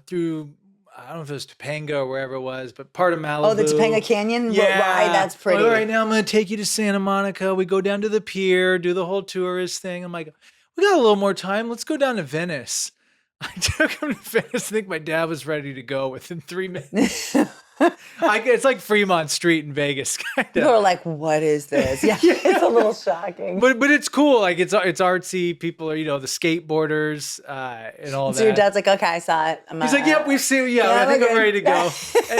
through, I don't know if it was Topanga or wherever it was, but part of Malibu. Oh, the Topanga Canyon ride, that's pretty. All right, now I'm going to take you to Santa Monica. We go down to the pier, do the whole tourist thing. I'm like, we got a little more time. Let's go down to Venice. I took him to Venice. I think my dad was ready to go within 3 minutes. It's like Fremont Street in Vegas, kind of. People are like, "What is this?" Yeah, it's a little shocking. But it's cool. Like it's artsy. People are the skateboarders and all that. So your dad's like, "Okay, I saw it." He's like, "Yep, we've seen. Yeah, I think I'm ready to go."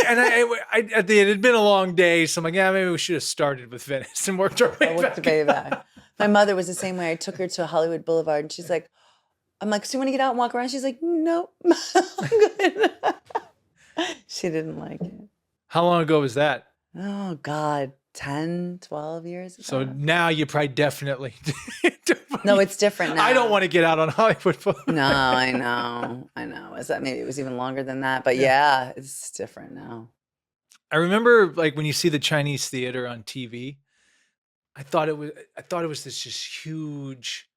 And I at the end, it'd been a long day, so I'm like, "Yeah, maybe we should have started with Venice and worked our way back." My mother was the same way. I took her to Hollywood Boulevard, and she's like, "I'm like, so you want to get out and walk around?" She's like, "Nope, I'm good." She didn't like it. How long ago was that? Oh, God, 10, 12 years ago. So now you probably definitely... No, it's different now. I don't want to get out on Hollywood Boulevard. No, I know. Maybe it was even longer than that. But yeah, it's different now. I remember like when you see the Chinese theater on TV, I thought it was this just huge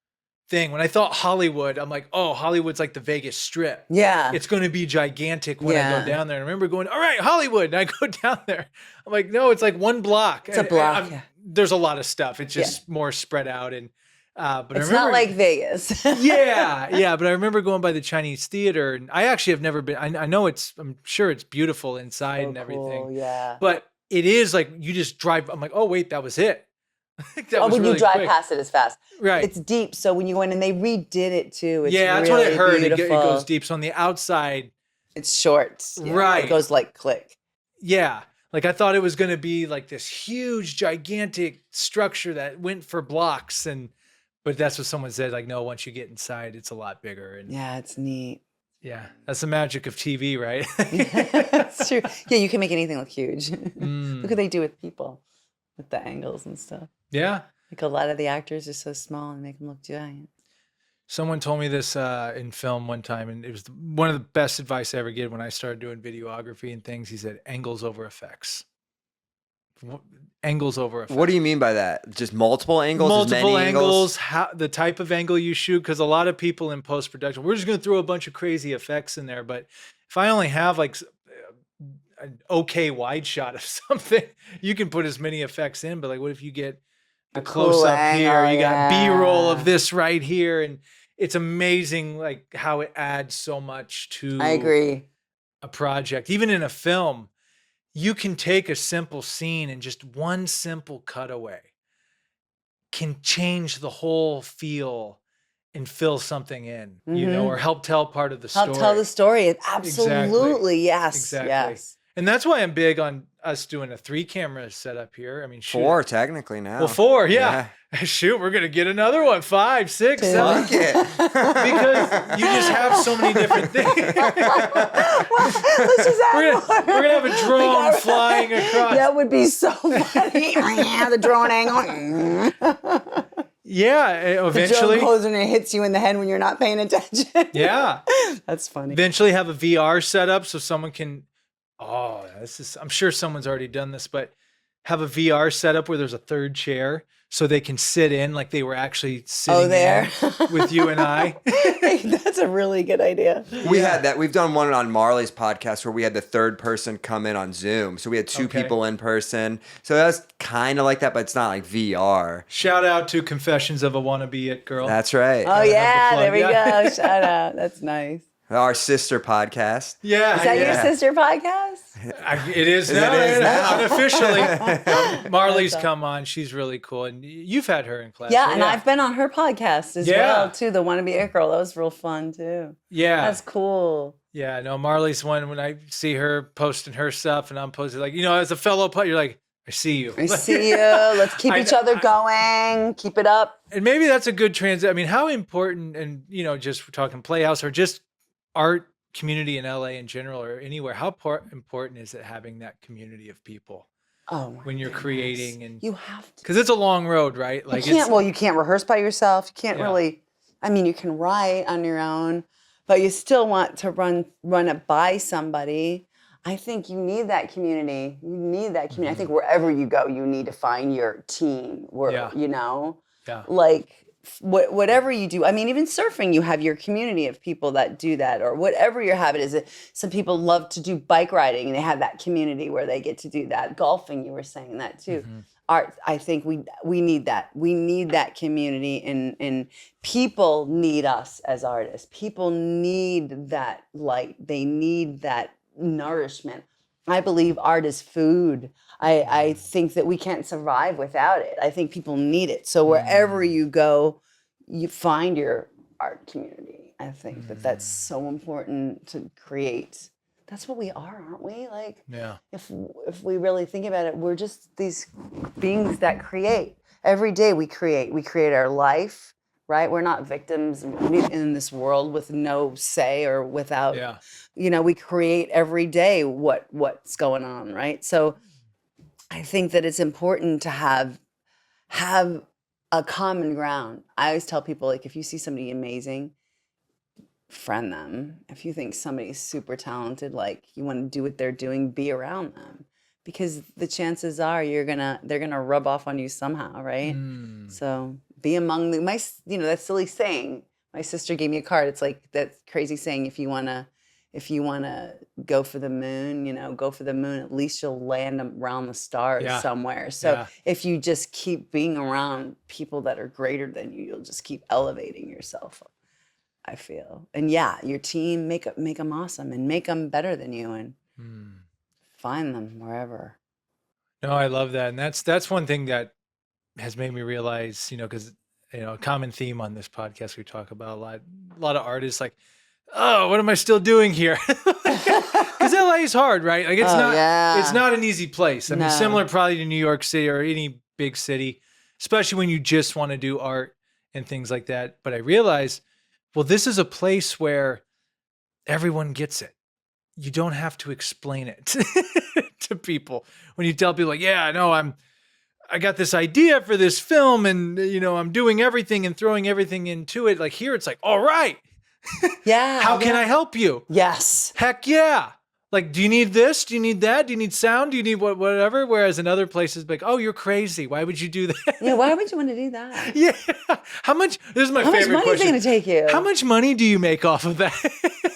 thing. When I thought Hollywood, I'm like, oh, Hollywood's like the Vegas Strip. Yeah. It's going to be gigantic when I go down there. And I remember going, all right, Hollywood. And I go down there. I'm like, no, it's like one block. It's a block. There's a lot of stuff. It's just more spread out. And but it's not like Vegas. yeah. But I remember going by the Chinese theater, and I actually have never been. I know I'm sure it's beautiful inside and everything. Cool, yeah. But it is like you just drive. I'm like, oh wait, that was it. When you drive past it as fast. Right. It's deep. So when you go in and they redid it too, it's that's really what I heard. It goes deep. So on the outside, it's short. Yeah. Right. It goes like click. Yeah. Like I thought it was going to be like this huge, gigantic structure that went for blocks. But that's what someone said. Like, no, once you get inside, it's a lot bigger. And yeah, it's neat. Yeah. That's the magic of TV, right? That's true. Yeah. You can make anything look huge. Look what they do with people with the angles and stuff. Yeah. Like a lot of the actors are so small and make them look giant. Someone told me this in film one time, and it was one of the best advice I ever get when I started doing videography and things. He said, angles over effects. Angles over effects. What do you mean by that? Just multiple angles? Multiple angles, the type of angle you shoot, because a lot of people in post-production, we're just going to throw a bunch of crazy effects in there, but if I only have like an okay wide shot of something, you can put as many effects in, but like what if you get the close up here, you got B-roll of this right here, and it's amazing like how it adds so much to I agree. A project. Even in a film, you can take a simple scene and just one simple cutaway can change the whole feel and fill something in, or help tell part of the story. Help tell the story. Absolutely. Yes. Exactly. Yes. And that's why I'm big on us doing a 3-camera setup here. I mean, shoot. 4 technically now. Well, 4, yeah. Shoot, we're gonna get another one. 5, 6, 7. Fuck it. Because you just have so many different things. Let's just add We're gonna have a drone flying across. That would be so funny. The drone angle. Yeah, eventually. The drone goes and it hits you in the head when you're not paying attention. Yeah. That's funny. Eventually have a VR setup so someone can, I'm sure someone's already done this, but have a VR setup where there's a third chair. so they can sit in like they were actually sitting there with you and I. Hey, that's a really good idea. We had that. We've done one on Marley's podcast where we had the third person come in on Zoom. So we had two people in person. So that's kind of like that, but it's not like VR. Shout out to Confessions of a Wannabe It Girl. That's right. Oh, yeah. There we go. Shout out. That's nice. Our sister podcast. Yeah. Is that your sister podcast? It is now. It is now. Unofficially. Marley's come on. She's really cool. And you've had her in class. Yeah, right? and I've been on her podcast as well, too. The Wanna Be It Girl. That was real fun, too. Yeah. That's cool. Yeah, no, Marley's one when I see her posting her stuff and I'm posting, like, as a fellow you're like, I see you. I see you. Let's keep each other going. Keep it up. And maybe that's a good transit. I mean, how important, and, just we're talking Playhouse or just art community in LA in general or anywhere, how important is it having that community of people when you're creating? And you have to, because it's a long road, right? Like you can't rehearse by yourself. You can't really, you can write on your own, but you still want to run it by somebody. I think you need that community. I think wherever you go, you need to find your team like whatever you do. I mean, even surfing, you have your community of people that do that, or whatever your habit is. Some people love to do bike riding and they have that community where they get to do that. Golfing, you were saying that too. Art, I think we need that. We need that community, and people need us as artists. People need that light. They need that nourishment. I believe art is food. I think that we can't survive without it. I think people need it. So wherever you go, you find your art community. I think that's so important to create. That's what we are, aren't we? Like, if we really think about it, we're just these beings that create. Every day we create. We create our life, right? We're not victims in this world with no say or without, we create every day what's going on, right? So I think that it's important to have a common ground. I always tell people, like, if you see somebody amazing, friend them. If you think somebody's super talented, like you want to do what they're doing, be around them, because the chances are they're gonna rub off on you somehow, right? So be among them. That silly saying. My sister gave me a card. It's like that crazy saying, if you wanna go for the moon, go for the moon. At least you'll land around the stars somewhere. So if you just keep being around people that are greater than you, you'll just keep elevating yourself, I feel. And your team, make them awesome and make them better than you, and find them wherever. No, I love that. And that's one thing that has made me realize, because, a common theme on this podcast, we talk about a lot of artists like, oh, what am I still doing here? Because LA is hard, right? Like it's not an easy place. I mean, similar probably to New York City or any big city, especially when you just want to do art and things like that. But I realized, well, this is a place where everyone gets it. You don't have to explain it to people. When you tell people, like, I got this idea for this film, and I'm doing everything and throwing everything into it. Like here, it's like, all right. How can I help you? Yes. Heck yeah. Like, do you need this? Do you need that? Do you need sound? Do you need whatever? Whereas in other places, like, oh, you're crazy. Why would you do that? Yeah, why would you want to do that? Yeah. How much? This is my favorite question. How much money is it going to take you? How much money do you make off of that?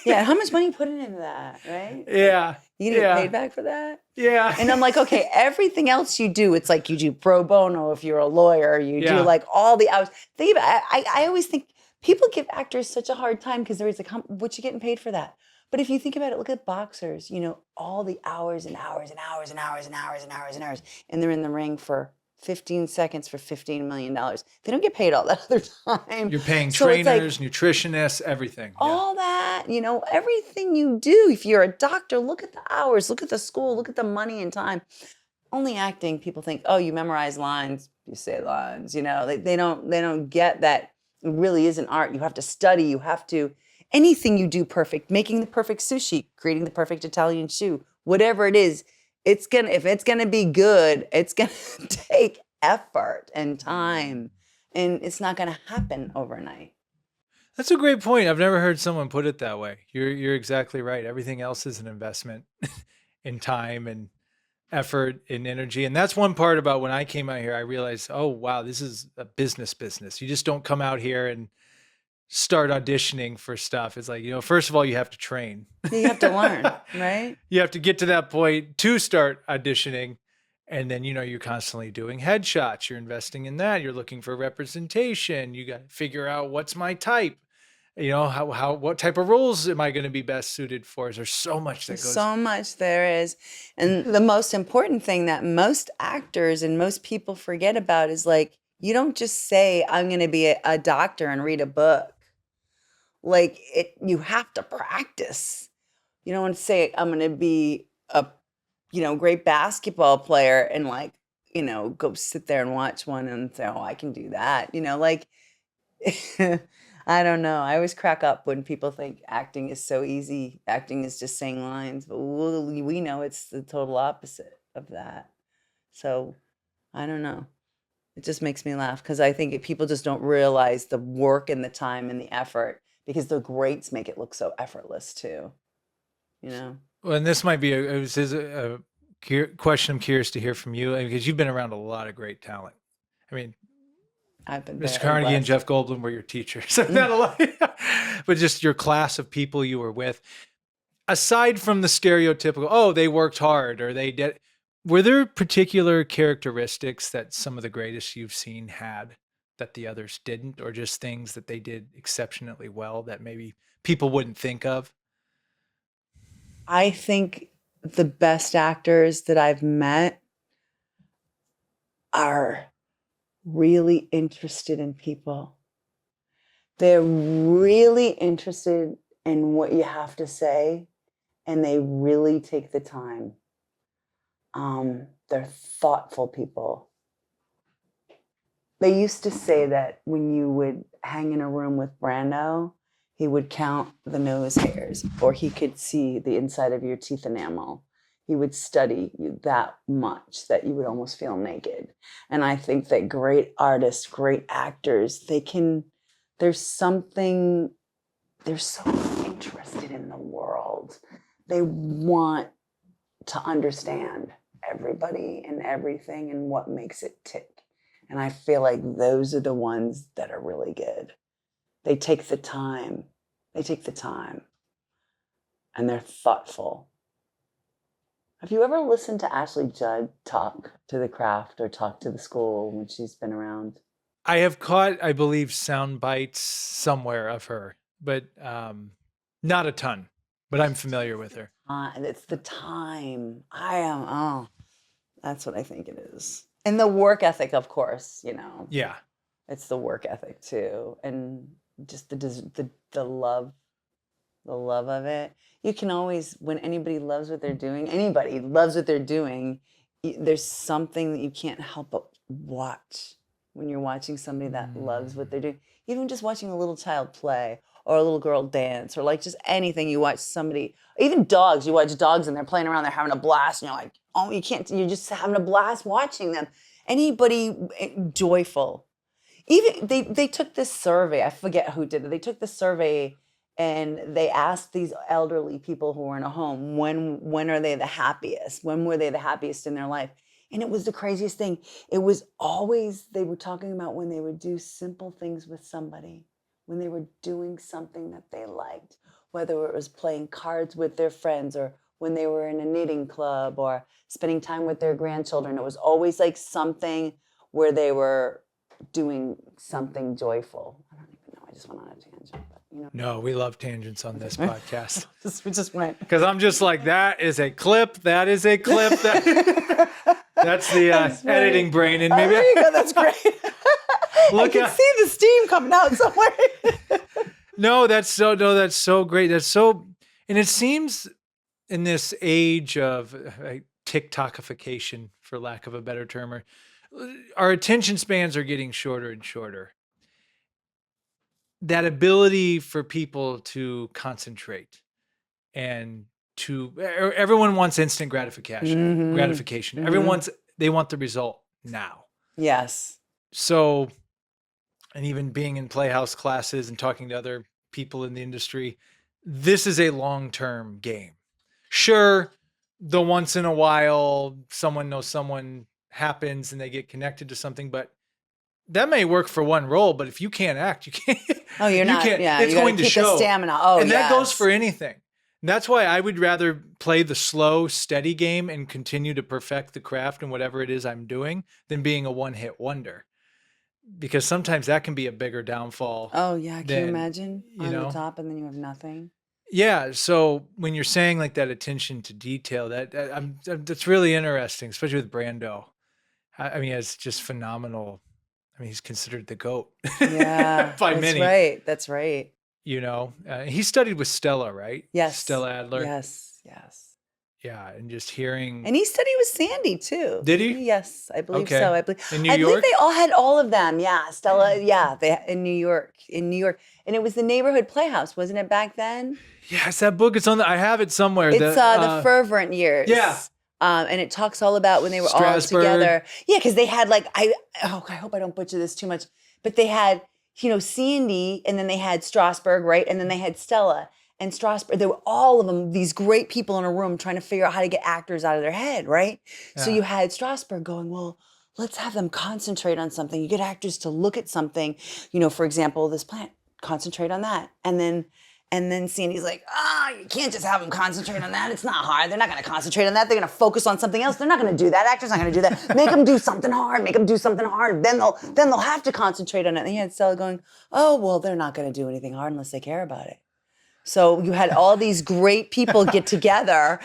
Yeah, how much money you putting into that, right? Yeah. You get paid back for that? Yeah. And I'm like, okay, everything else you do, it's like you do pro bono if you're a lawyer. You do like all the hours. Think about it. I always think people give actors such a hard time because they're always like, what you getting paid for that? But if you think about it, look at boxers, all the hours and hours and hours and hours and hours and hours and hours, and they're in the ring for 15 seconds for $15 million. They don't get paid all that other time. You're paying trainers, nutritionists, everything. All that, everything you do. If you're a doctor, look at the hours, look at the school, look at the money and time. Only acting, people think, oh, you memorize lines, you say lines. They don't get that it really is an art. You have to study, you have to. Anything you do perfect, making the perfect sushi, creating the perfect Italian shoe, whatever it is, if it's gonna be good, it's gonna take effort and time, and it's not gonna happen overnight. That's a great point. I've never heard someone put it that way. You're exactly right. Everything else is an investment in time and effort and energy. And that's one part about when I came out here, I realized, oh, wow, this is a business. You just don't come out here and start auditioning for stuff. It's like, first of all, you have to train. You have to learn, right? You have to get to that point to start auditioning. And then, you're constantly doing headshots. You're investing in that. You're looking for representation. You got to figure out what's my type. What type of roles am I going to be best suited for? There's so much that goes. So much there is. And the most important thing that most actors and most people forget about is like, you don't just say, I'm going to be a doctor and read a book. Like you have to practice. You don't want to say, I'm going to be a, great basketball player and like, go sit there and watch one and say, oh, I can do that. I don't know. I always crack up when people think acting is so easy. Acting is just saying lines, but we know it's the total opposite of that. So I don't know. It just makes me laugh because I think people just don't realize the work and the time and the effort because the greats make it look so effortless too. Well, and this might be a question I'm curious to hear from you because you've been around a lot of great talent. I mean, I've been Mr. Carnegie and Jeff Goldblum were your teachers. Not a lot, but just your class of people you were with. Aside from the stereotypical, oh, they worked hard or they did, were there particular characteristics that some of the greatest you've seen had that the others didn't, or just things that they did exceptionally well that maybe people wouldn't think of? I think the best actors that I've met are really interested in people. They're really interested in what you have to say, and they really take the time. They're thoughtful people. They used to say that when you would hang in a room with Brando, he would count the nose hairs, or he could see the inside of your teeth enamel. He would study you that much that you would almost feel naked. And I think that great artists, great actors, they're so interested in the world. They want to understand everybody and everything and what makes it tick. And I feel like those are the ones that are really good. They take the time. And they're thoughtful. Have you ever listened to Ashley Judd talk to the craft or talk to the school when she's been around? I have caught, I believe, sound bites somewhere of her, but not a ton. But I'm familiar with her. It's the time. That's what I think it is. And the work ethic, of course, Yeah. It's the work ethic too. And just the love of it. You can always, when anybody loves what they're doing, there's something that you can't help but watch when you're watching somebody that loves what they're doing. Even just watching a little child play or a little girl dance or like just anything, you watch somebody, even dogs, you watch dogs and they're playing around, they're having a blast and you're like, oh, you're just having a blast watching them. Anybody joyful. Even they took this survey, I forget who did it. They took this survey and they asked these elderly people who were in a home, when are they the happiest? When were they the happiest in their life? And it was the craziest thing. It was always, they were talking about when they would do simple things with somebody, when they were doing something that they liked, whether it was playing cards with their friends or when they were in a knitting club or spending time with their grandchildren. It was always like something where they were doing something joyful. I don't even know. I just went on a tangent. But, No, we love tangents on this podcast. We just went. Because I'm just like, that is a clip. That is a clip. That's the editing brain. And maybe there you go. That's great. I can see the steam coming out somewhere. That's so great. And it seems in this age of TikTokification, for lack of a better term, our attention spans are getting shorter and shorter. That ability for people to concentrate and everyone wants instant gratification. Mm-hmm. They want the result now. Yes. So, and even being in Playhouse classes and talking to other people in the industry, this is a long-term game. Sure, the once in a while someone knows someone happens and they get connected to something, but that may work for one role, but if you can't act, you can't. Oh, you're not. Can't, Yeah, it's you going to keep show. the stamina. Oh, and that goes for anything. And that's why I would rather play the slow, steady game and continue to perfect the craft and whatever it is I'm doing than being a one-hit wonder. Because sometimes that can be a bigger downfall. Oh yeah, can you imagine on the top and then you have nothing? Yeah. So when you're saying like that attention to detail, that's really interesting, especially with Brando. I mean, it's just phenomenal. I mean, he's considered the GOAT. Yeah, by that's many. Right. That's right. You know, he studied with Stella, right? Yes. Stella Adler. Yes. Yes. Yeah, and just hearing. And he studied with Sandy too. Did he? Yes, I believe so. I believe in New York. I believe they all had all of them. Yeah, Stella. Yeah, in New York, and it was the neighborhood Playhouse, wasn't it back then? Yes, that book. It's on. I have it somewhere. It's the Fervent Years. Yeah. And it talks all about when they were all together. Yeah, because they had like I hope I don't butcher this too much, but they had Sandy, and then they had Strasberg, right, and then they had Stella. And Strasberg, there were all of them, these great people in a room trying to figure out how to get actors out of their head, right? Yeah. So you had Strasberg going, well, let's have them concentrate on something. You get actors to look at something, for example, this plant, concentrate on that. And then Sandy's like, you can't just have them concentrate on that. It's not hard. They're not going to concentrate on that. They're going to focus on something else. They're not going to do that. Actors not going to do that. Make them do something hard. Make them do something hard. Then they'll have to concentrate on it. And he had Stella going, oh, well, they're not going to do anything hard unless they care about it. So you had all these great people get together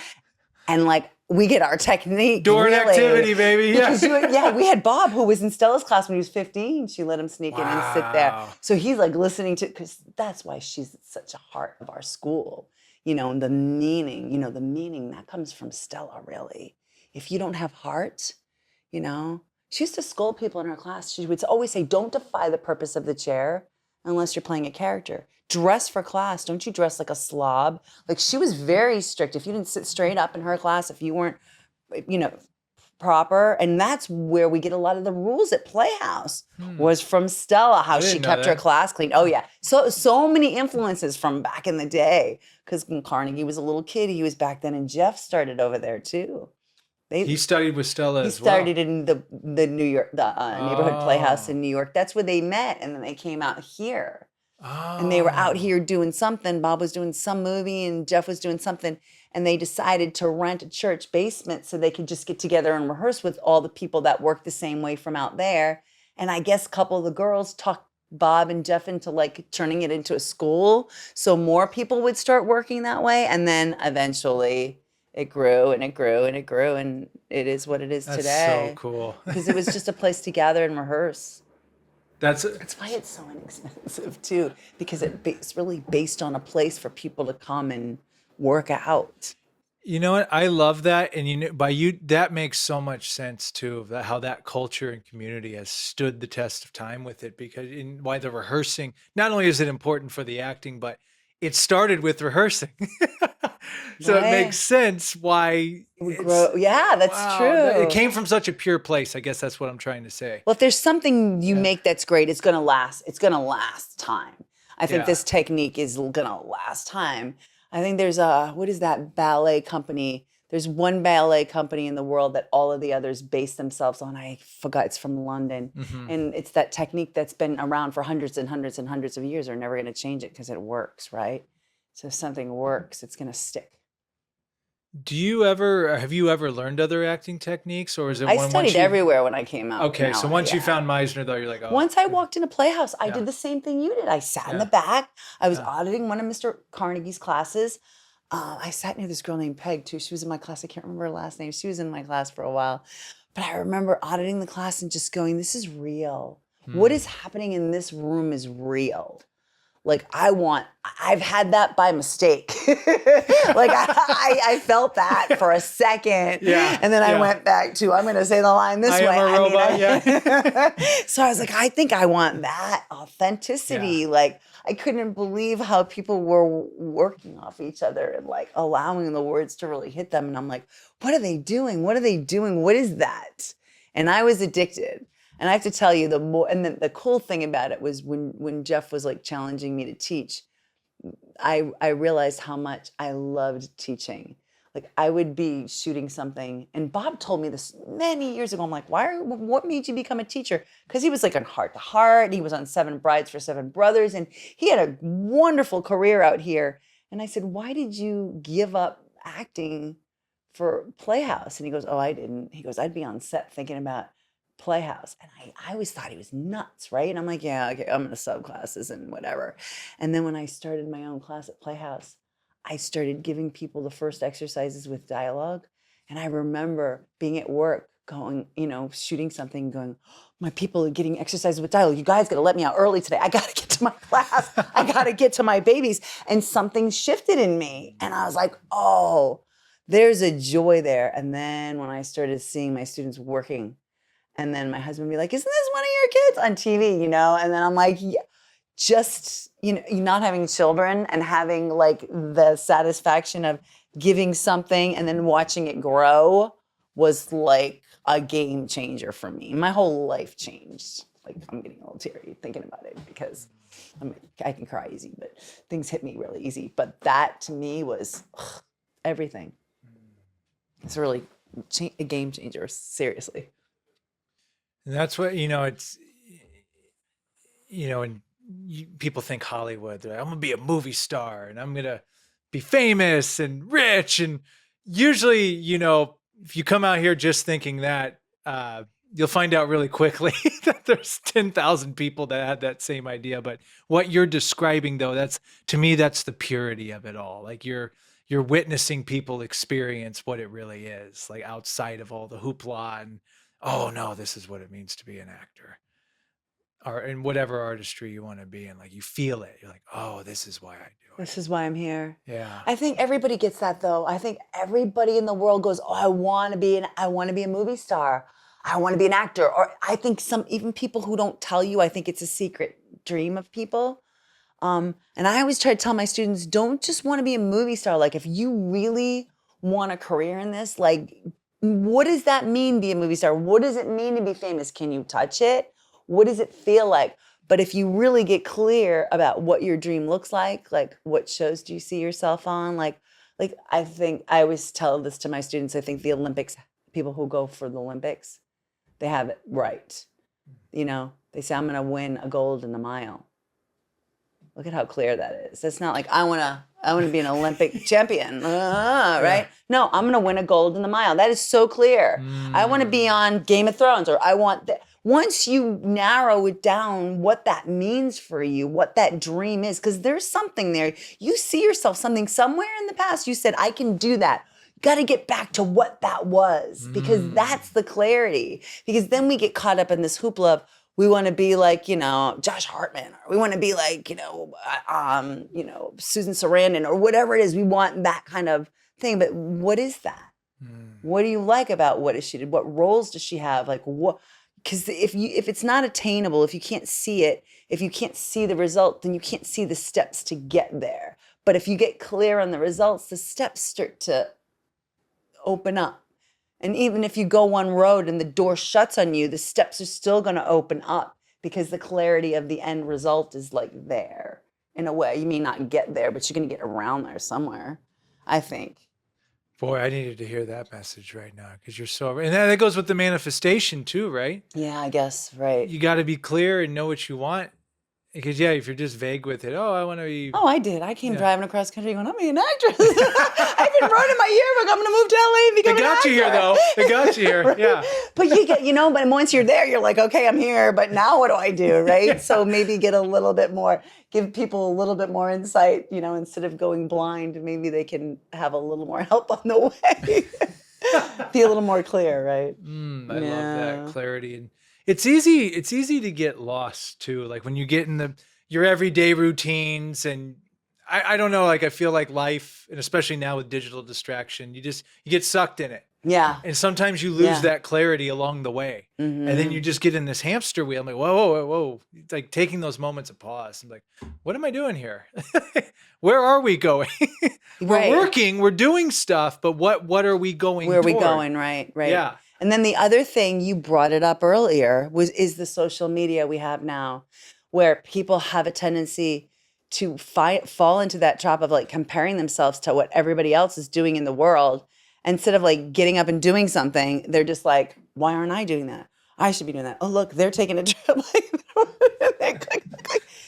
and like we get our technique. During activity, baby. Yeah. We had Bob who was in Stella's class when he was 15. She let him sneak in and sit there. So he's like listening to, because that's why she's such a heart of our school, and the meaning that comes from Stella really. If you don't have heart, she used to scold people in her class. She would always say, don't defy the purpose of the chair unless you're playing a character. Dress for class. Don't you dress like a slob? Like she was very strict. If you didn't sit straight up in her class, if you weren't, proper, and that's where we get a lot of the rules at Playhouse was from Stella, how she kept her class clean. Oh yeah. So many influences from back in the day. Because when Carnegie was a little kid, he was back then, and Jeff started over there too. He studied with Stella as well. He started in the New York, neighborhood Playhouse in New York. That's where they met, and then they came out here. Oh. And they were out here doing something. Bob was doing some movie and Jeff was doing something. And they decided to rent a church basement so they could just get together and rehearse with all the people that worked the same way from out there. And I guess a couple of the girls talked Bob and Jeff into like turning it into a school. So more people would start working that way. And then eventually it grew and it grew and it grew. And it is what it is today. That's so cool. Because it was just a place to gather and rehearse. That's why it's so inexpensive too, because it's really based on a place for people to come and work out. You know what? I love that, and that makes so much sense too. Of how that culture and community has stood the test of time with it, because why the rehearsing. Not only is it important for the acting, but it started with rehearsing. So It makes sense why yeah, that's true. It came from such a pure place. I guess that's what I'm trying to say. Well, if there's something you make that's great, it's going to last. It's going to last time. I think this technique is going to last time. I think there's what is that ballet company? There's one ballet company in the world that all of the others base themselves on. I forgot, it's from London. Mm-hmm. And it's that technique that's been around for hundreds and hundreds and hundreds of years. They're never going to change it because it works, right? So if something works, it's going to stick. Have you ever learned other acting techniques, or is it? I studied everywhere when I came out. Okay, so once you found Meisner, though, you're like, oh. Once I walked in a Playhouse, I did the same thing you did. I sat in the back. I was auditing one of Mr. Carnegie's classes. I sat near this girl named Peg too. She was in my class. I can't remember her last name. She was in my class for a while, but I remember auditing the class and just going, "This is real. What is happening in this room is real." Like I've had that by mistake. Like I felt that for a second. Yeah, and then I went back to, I'm going to say the line this way. I'm a robot, So I was like, I think I want that authenticity. Yeah. Like I couldn't believe how people were working off each other and like allowing the words to really hit them. And I'm like, what are they doing? What are they doing? What is that? And I was addicted. And I have to tell you, the cool thing about it was when Jeff was like challenging me to teach, I realized how much I loved teaching. Like I would be shooting something, and Bob told me this many years ago. I'm like, what made you become a teacher? Because he was like on Heart to Heart. He was on Seven Brides for Seven Brothers, and he had a wonderful career out here. And I said, why did you give up acting for Playhouse? And he goes, oh, I didn't. He goes, I'd be on set thinking about Playhouse. And I always thought he was nuts, right? And I'm like, yeah, okay, I'm going to sub classes and whatever. And then when I started my own class at Playhouse, I started giving people the first exercises with dialogue. And I remember being at work going, shooting something, going, my people are getting exercises with dialogue. You guys got to let me out early today. I got to get to my class. I got to get to my babies. And something shifted in me. And I was like, oh, there's a joy there. And then when I started seeing my students working, and then my husband would be like, isn't this one of your kids on TV, And then I'm like, yeah. Just, not having children and having like the satisfaction of giving something and then watching it grow was like a game changer for me. My whole life changed. Like I'm getting a little teary thinking about it because I can cry easy, but things hit me really easy. But that to me was everything. It's really a game changer, seriously. And that's what, it's, and people think Hollywood, they're like, I'm going to be a movie star and I'm going to be famous and rich. And usually, if you come out here just thinking that, you'll find out really quickly that there's 10,000 people that had that same idea. But what you're describing though, to me, that's the purity of it all. Like you're witnessing people experience what it really is, like outside of all the hoopla and, oh no, this is what it means to be an actor. Or in whatever artistry you want to be in, like you feel it. You're like, oh, this is why I do it. This is why I'm here. Yeah. I think everybody gets that though. I think everybody in the world goes, oh, I want to be a movie star. I want to be an actor. Or I think even people who don't tell you, I think it's a secret dream of people. And I always try to tell my students, don't just want to be a movie star. Like if you really want a career in this, like what does that mean, be a movie star? What does it mean to be famous? Can you touch it? What does it feel like? But if you really get clear about what your dream looks like what shows do you see yourself on? Like I think I always tell this to my students. I think the Olympics, people who go for the Olympics, they have it right. They say, I'm going to win a gold in the mile. Look at how clear that is. It's not like I want to be an Olympic champion, right? Yeah. No, I'm going to win a gold in the mile. That is so clear. I want to be on Game of Thrones, or I want that. Once you narrow it down, what that means for you, what that dream is, because there's something there. You see yourself something somewhere in the past. You said, I can do that. Got to get back to what that was, because that's the clarity. Because then we get caught up in this hoopla of, we want to be like, Josh Hartman, or we want to be like, Susan Sarandon, or whatever it is. We want that kind of thing. But what is that? What do you like about what she did? What roles does she have? Like what? Because if it's not attainable, if you can't see it, if you can't see the result, then you can't see the steps to get there. But if you get clear on the results, the steps start to open up. And even if you go one road and the door shuts on you, the steps are still going to open up because the clarity of the end result is like there. In a way, you may not get there, but you're going to get around there somewhere, I think. Boy, I needed to hear that message right now because you're so, and that goes with the manifestation too, right? Yeah, I guess, right. You got to be clear and know what you want. Because if you're just vague with it, I want to be. Oh, I did. I came driving across country going, I'm being an actress. I've been writing my yearbook. I'm going to move to LA and become an actor. They got you here, though. They got you here. Right? Yeah. But but once you're there, you're like, okay, I'm here. But now what do I do, right? Yeah. So maybe give people a little bit more insight, instead of going blind. Maybe they can have a little more help on the way. Be a little more clear, right? I love that clarity. And it's easy to get lost too. Like when you get in your everyday routines, and I don't know, like I feel like life, and especially now with digital distraction, you get sucked in it. Yeah. And sometimes you lose that clarity along the way. Mm-hmm. And then you just get in this hamster wheel. I'm like, whoa. It's like taking those moments of pause. I'm like, what am I doing here? Where are we going? We're working, we're doing stuff, but what are we going Where are we going? Right. Yeah. And then the other thing, you brought it up earlier, is the social media we have now, where people have a tendency fall into that trap of like comparing themselves to what everybody else is doing in the world. Instead of like getting up and doing something, they're just like, why aren't I doing that? I should be doing that. Oh, look, they're taking a trip.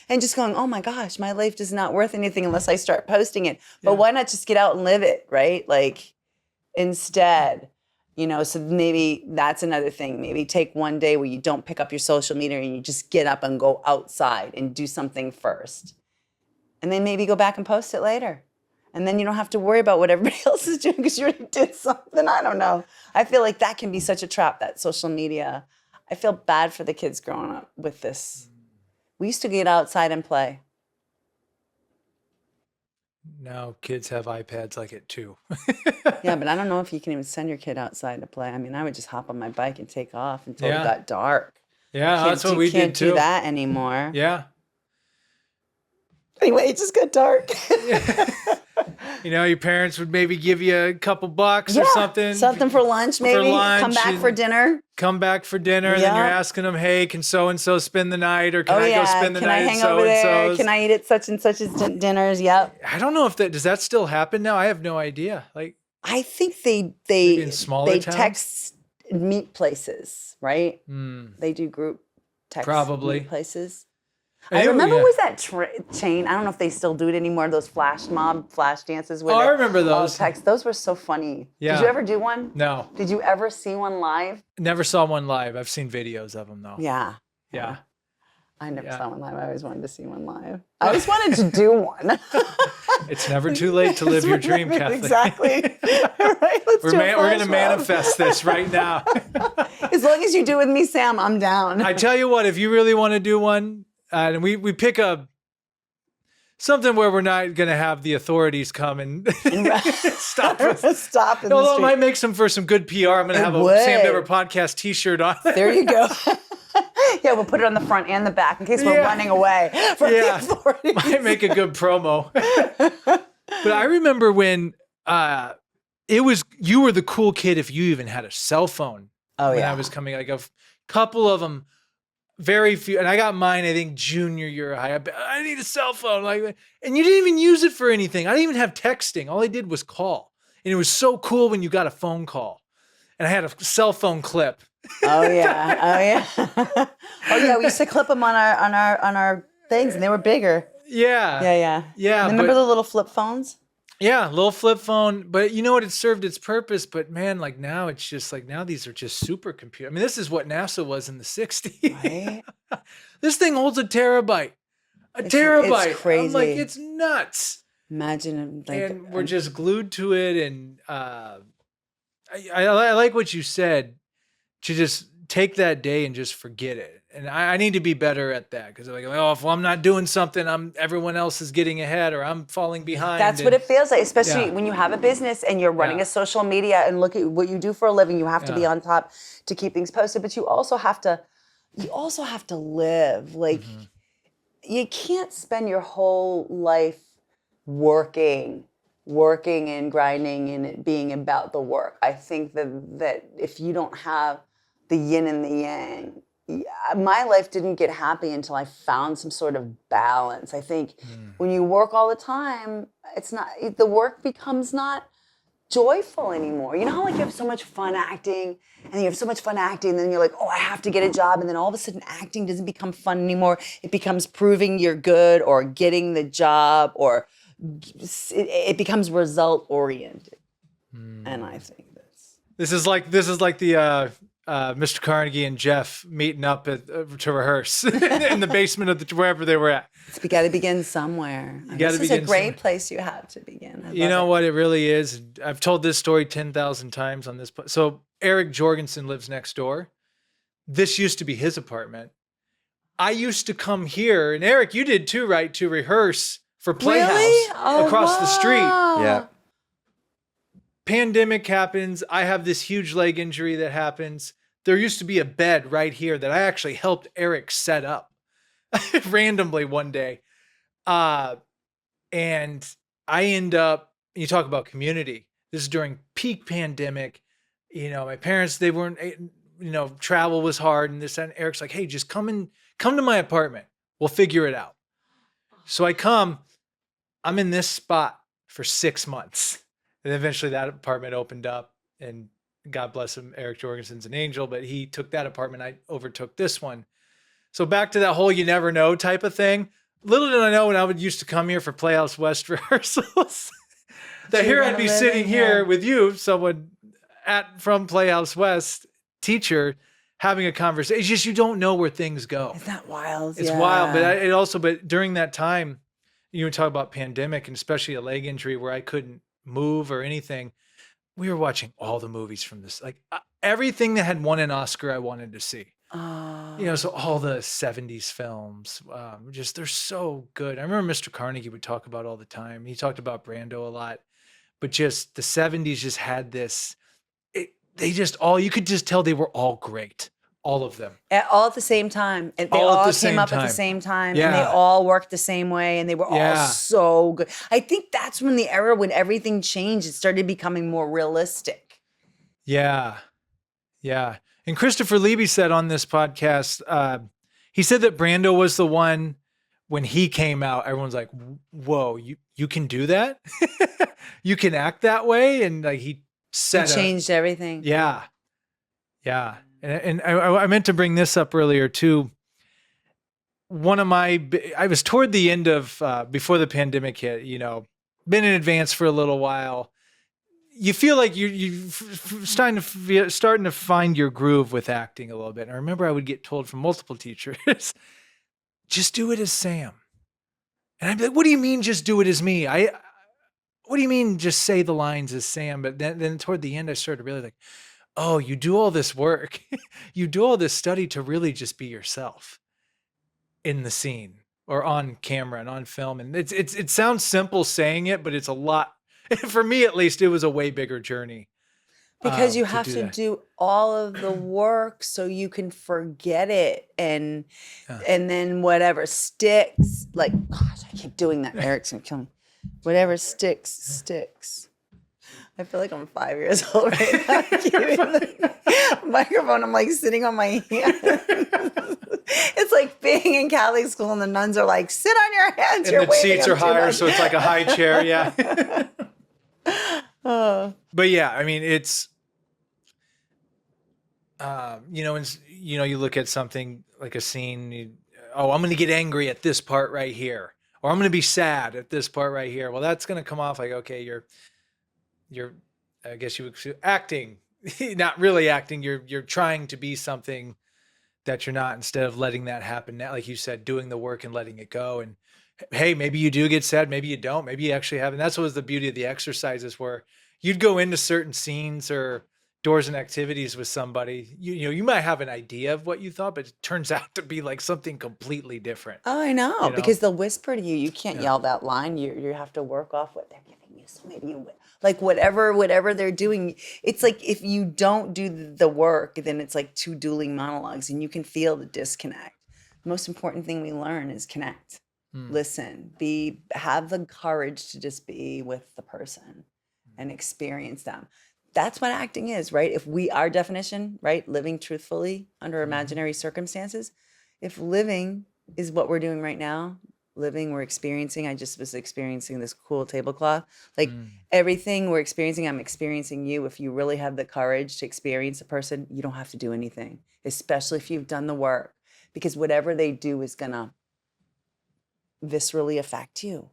And just going, oh my gosh, my life is not worth anything unless I start posting it. But why not just get out and live it, right? Like instead, so maybe that's another thing. Maybe take one day where you don't pick up your social media and you just get up and go outside and do something first. And then maybe go back and post it later. And then you don't have to worry about what everybody else is doing because you already did something. I don't know. I feel like that can be such a trap, that social media. I feel bad for the kids growing up with this. We used to get outside and play. Now kids have iPads like it too. Yeah, but I don't know if you can even send your kid outside to play. I mean, I would just hop on my bike and take off until it got dark. Yeah, that's what we did too. You can't do that anymore. Yeah. Anyway, it just got dark. Your parents would maybe give you a couple bucks or something. Something for lunch, maybe. Come back for dinner. And then you're asking them, hey, can so-and-so spend the night? Or can I go spend the night at so-and-so's? Can I hang over there? Can I eat at such and such's dinners? Yep. I don't know if does that still happen now? I have no idea. Like, I think they in smaller towns? text meet places, right? They do group text Probably. meet places. I remember was that chain. I don't know if they still do it anymore. Those flash dances. I remember those. Text. Those were so funny. Yeah. Did you ever do one? No. Did you ever see one live? Never saw one live. I've seen videos of them though. Yeah. Yeah. I never saw one live. I always wanted to see one live. I always wanted to do one. It's never too late to live your dream, Kathleen. Exactly. Right? We're going to manifest this right now. As long as you do it with me, Sam, I'm down. I tell you what, if you really want to do one, and we pick something where we're not going to have the authorities come and stop us. Stop. Although it might make for some good PR. I'm going to have a Sam Dever podcast T-shirt on. There you go. Yeah, we'll put it on the front and the back in case we're running away from the authorities. Might make a good promo. But I remember when you were the cool kid if you even had a cell phone. When I was coming, like a couple of them. Very few, and I got mine, I think, junior year high. I need a cell phone. And you didn't even use it for anything. I didn't even have texting. All I did was call. And it was so cool when you got a phone call. And I had a cell phone clip. Oh, yeah. We used to clip them on our things, and they were bigger. Yeah. Remember the little flip phones? Yeah, little flip phone. But you know what? It served its purpose. But man, like now it's just like now these are just supercomputers. I mean, this is what NASA was in the 60s. Right? This thing holds a terabyte. Terabyte. It's crazy. I'm like, it's nuts. Imagine. And we're just glued to it. And I like what you said, to just take that day and just forget it. And I need to be better at that because like, if I'm not doing something, everyone else is getting ahead or I'm falling behind. That's what it feels like, especially when you have a business and you're running a social media and look at what you do for a living. You have to be on top to keep things posted, but you also have to live. Like you can't spend your whole life working and grinding and it being about the work. I think that if you don't have the yin and the yang, my life didn't get happy until I found some sort of balance. I think when you work all the time, the work becomes not joyful anymore. You know how like you have so much fun acting and then you're like, I have to get a job. And then all of a sudden acting doesn't become fun anymore. It becomes proving you're good or getting the job or it becomes result oriented. And I think this is like the Mr. Carnegie and Jeff meeting up to rehearse in the basement of wherever they were at. We got to begin somewhere. This is a great place you have to begin. You know what it really is? I've told this story 10,000 times on this. So Eric Jorgensen lives next door. This used to be his apartment. I used to come here, and Eric, you did too, right? To rehearse for Playhouse across the street. Yeah. Pandemic happens. I have this huge leg injury that happens. There used to be a bed right here that I actually helped Eric set up randomly one day. And I end up, you talk about community. This is during peak pandemic. My parents, they weren't, travel was hard and this and Eric's like, hey, just come to my apartment. We'll figure it out. So I'm in this spot for 6 months. And eventually that apartment opened up, and God bless him, Eric Jorgensen's an angel, but he took that apartment. I overtook this one. So back to that whole you never know type of thing. Little did I know when I would used to come here for Playhouse West rehearsals that here I'd be sitting here with you, someone from Playhouse West, teacher, having a conversation. It's just you don't know where things go. Isn't that wild? It's wild, but but during that time, you would talk about pandemic and especially a leg injury where I couldn't move or anything. We were watching all the movies from this, like everything that had won an Oscar I wanted to see. So all the 70s films, just they're so good. I remember Mr. Carnegie would talk about all the time. He talked about Brando a lot, but just the 70s just had this, you could just tell they were all great. All of them. All at the same time. And they all came up at the same time. Yeah. And they all worked the same way. And they were all so good. I think that's when the era when everything changed. It started becoming more realistic. Yeah. Yeah. And Christopher Levy said on this podcast, he said that Brando was the one when he came out, everyone's like, whoa, you can do that? You can act that way? And like he changed everything. Yeah. Yeah. And I meant to bring this up earlier too. I was toward the end of, before the pandemic hit, been in advance for a little while. You feel like you're starting to find your groove with acting a little bit. And I remember I would get told from multiple teachers, just do it as Sam. And I'd be like, what do you mean just do it as me? What do you mean just say the lines as Sam? But then toward the end, I started really like, oh, you do all this work. You do all this study to really just be yourself in the scene or on camera and on film. And it sounds simple saying it, but it's a lot. For me, at least, it was a way bigger journey. Because you have to do all of the work so you can forget it. And then whatever sticks, like, gosh, I keep doing that. Eric's gonna kill me. Whatever sticks. I feel like I'm 5 years old right now. The microphone, I'm like sitting on my hand. It's like being in Catholic school and the nuns are like, sit on your hands. And the seats are higher, so it's like a high chair. Yeah. But yeah, I mean, it's, you look at something like a scene, I'm going to get angry at this part right here, or I'm going to be sad at this part right here. Well, that's going to come off like, okay, you're, I guess you would say acting, not really acting. You're trying to be something that you're not, instead of letting that happen now. Like you said, doing the work and letting it go. And hey, maybe you do get sad. Maybe you don't. Maybe you actually have. And that's what was the beauty of the exercises, where you'd go into certain scenes or doors and activities with somebody. You might have an idea of what you thought, but it turns out to be like something completely different. Oh, I know. Because they'll whisper to you. You can't yell that line. You have to work off what they're giving you. So maybe you like whatever they're doing. It's like if you don't do the work, then it's like two dueling monologues, and you can feel the disconnect. The most important thing we learn is connect. Listen, have the courage to just be with the person and experience them. That's what acting is, right? Our definition, right? Living truthfully under imaginary circumstances. If living is what we're doing right now, we're experiencing. I just was experiencing this cool tablecloth. Like everything we're experiencing, I'm experiencing you. If you really have the courage to experience a person, you don't have to do anything, especially if you've done the work, because whatever they do is gonna viscerally affect you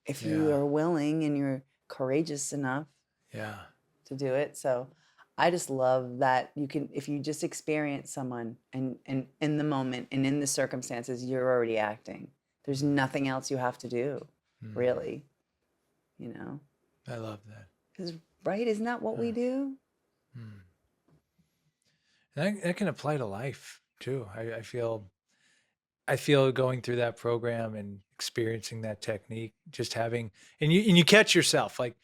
if you are willing and you're courageous enough to do it. So I just love that you can, if you just experience someone and in the moment and in the circumstances, you're already acting. There's nothing else you have to do, really, I love that. Because, right, isn't that what we do? And that can apply to life too. I feel going through that program and experiencing that technique, just having, and you catch yourself like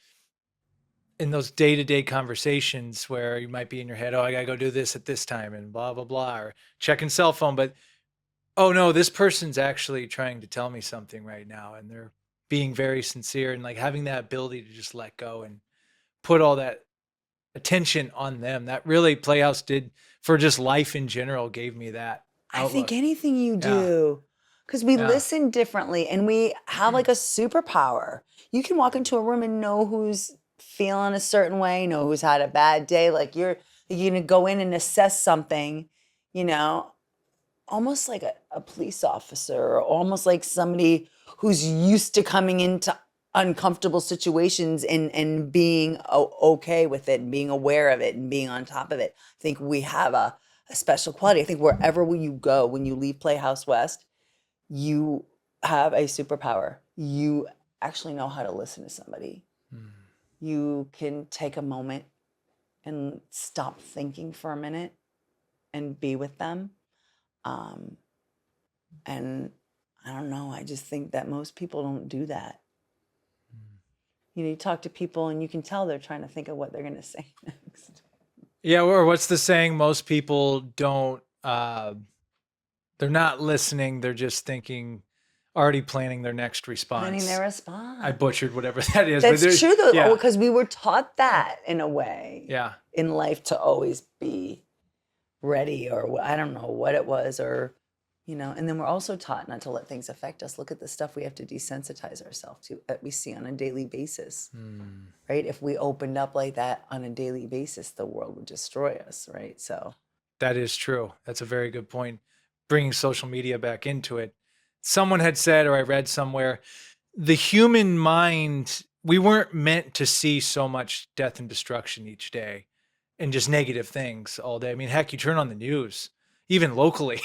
in those day-to-day conversations where you might be in your head, I gotta go do this at this time and blah, blah, blah, or checking cell phone. But, oh no, this person's actually trying to tell me something right now. And they're being very sincere, and like having that ability to just let go and put all that attention on them. That really Playhouse did for just life in general, gave me that outlook. I think anything you do, Because we listen differently and we have like a superpower. You can walk into a room and know who's feeling a certain way, know who's had a bad day. Like you're going to go in and assess something, you know, almost like a police officer or almost like somebody who's used to coming into uncomfortable situations and being okay with it and being aware of it and being on top of it. I think we have a special quality. I think wherever you go, when you leave Playhouse West, you have a superpower. You actually know how to listen to somebody. You can take a moment and stop thinking for a minute and be with them. And I don't know, I just think that most people don't do that. You know, you talk to people and you can tell they're trying to think of what they're going to say next. Yeah, or what's the saying? Most people don't, they're not listening. They're just thinking, already planning their next response. Planning their response. I butchered whatever that is. That's true though, because we were taught that in a way. Yeah. In life to always be ready, or I don't know what it was, or, you know, and then we're also taught not to let things affect us. Look at the stuff we have to desensitize ourselves to that we see on a daily basis, right? If we opened up like that on a daily basis, the world would destroy us, right? So that is true. That's a very good point. Bringing social media back into it. Someone had said, or I read somewhere, the human mind, we weren't meant to see so much death and destruction each day and just negative things all day. I mean, heck, you turn on the news, even locally.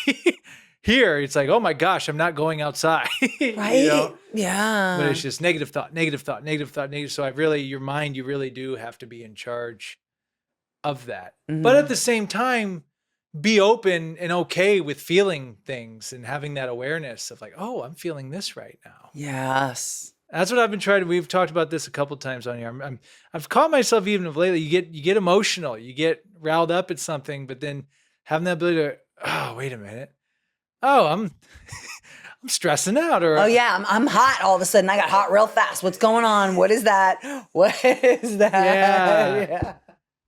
Here, it's like, oh my gosh, I'm not going outside. right? You know? Yeah. But it's just negative thought, negative thought, negative thought, negative. So your mind, you really do have to be in charge of that. But at the same time, be open and okay with feeling things and having that awareness of like, oh, I'm feeling this right now. Yes. That's what I've been trying to. We've talked about this a couple times on here. I've caught myself even of lately. You get emotional, you get riled up at something, but then having that ability to, oh, wait a minute, oh, I'm stressing out, or oh yeah, I'm hot. All of a sudden, I got hot real fast. What's going on? What is that? What is that? Yeah.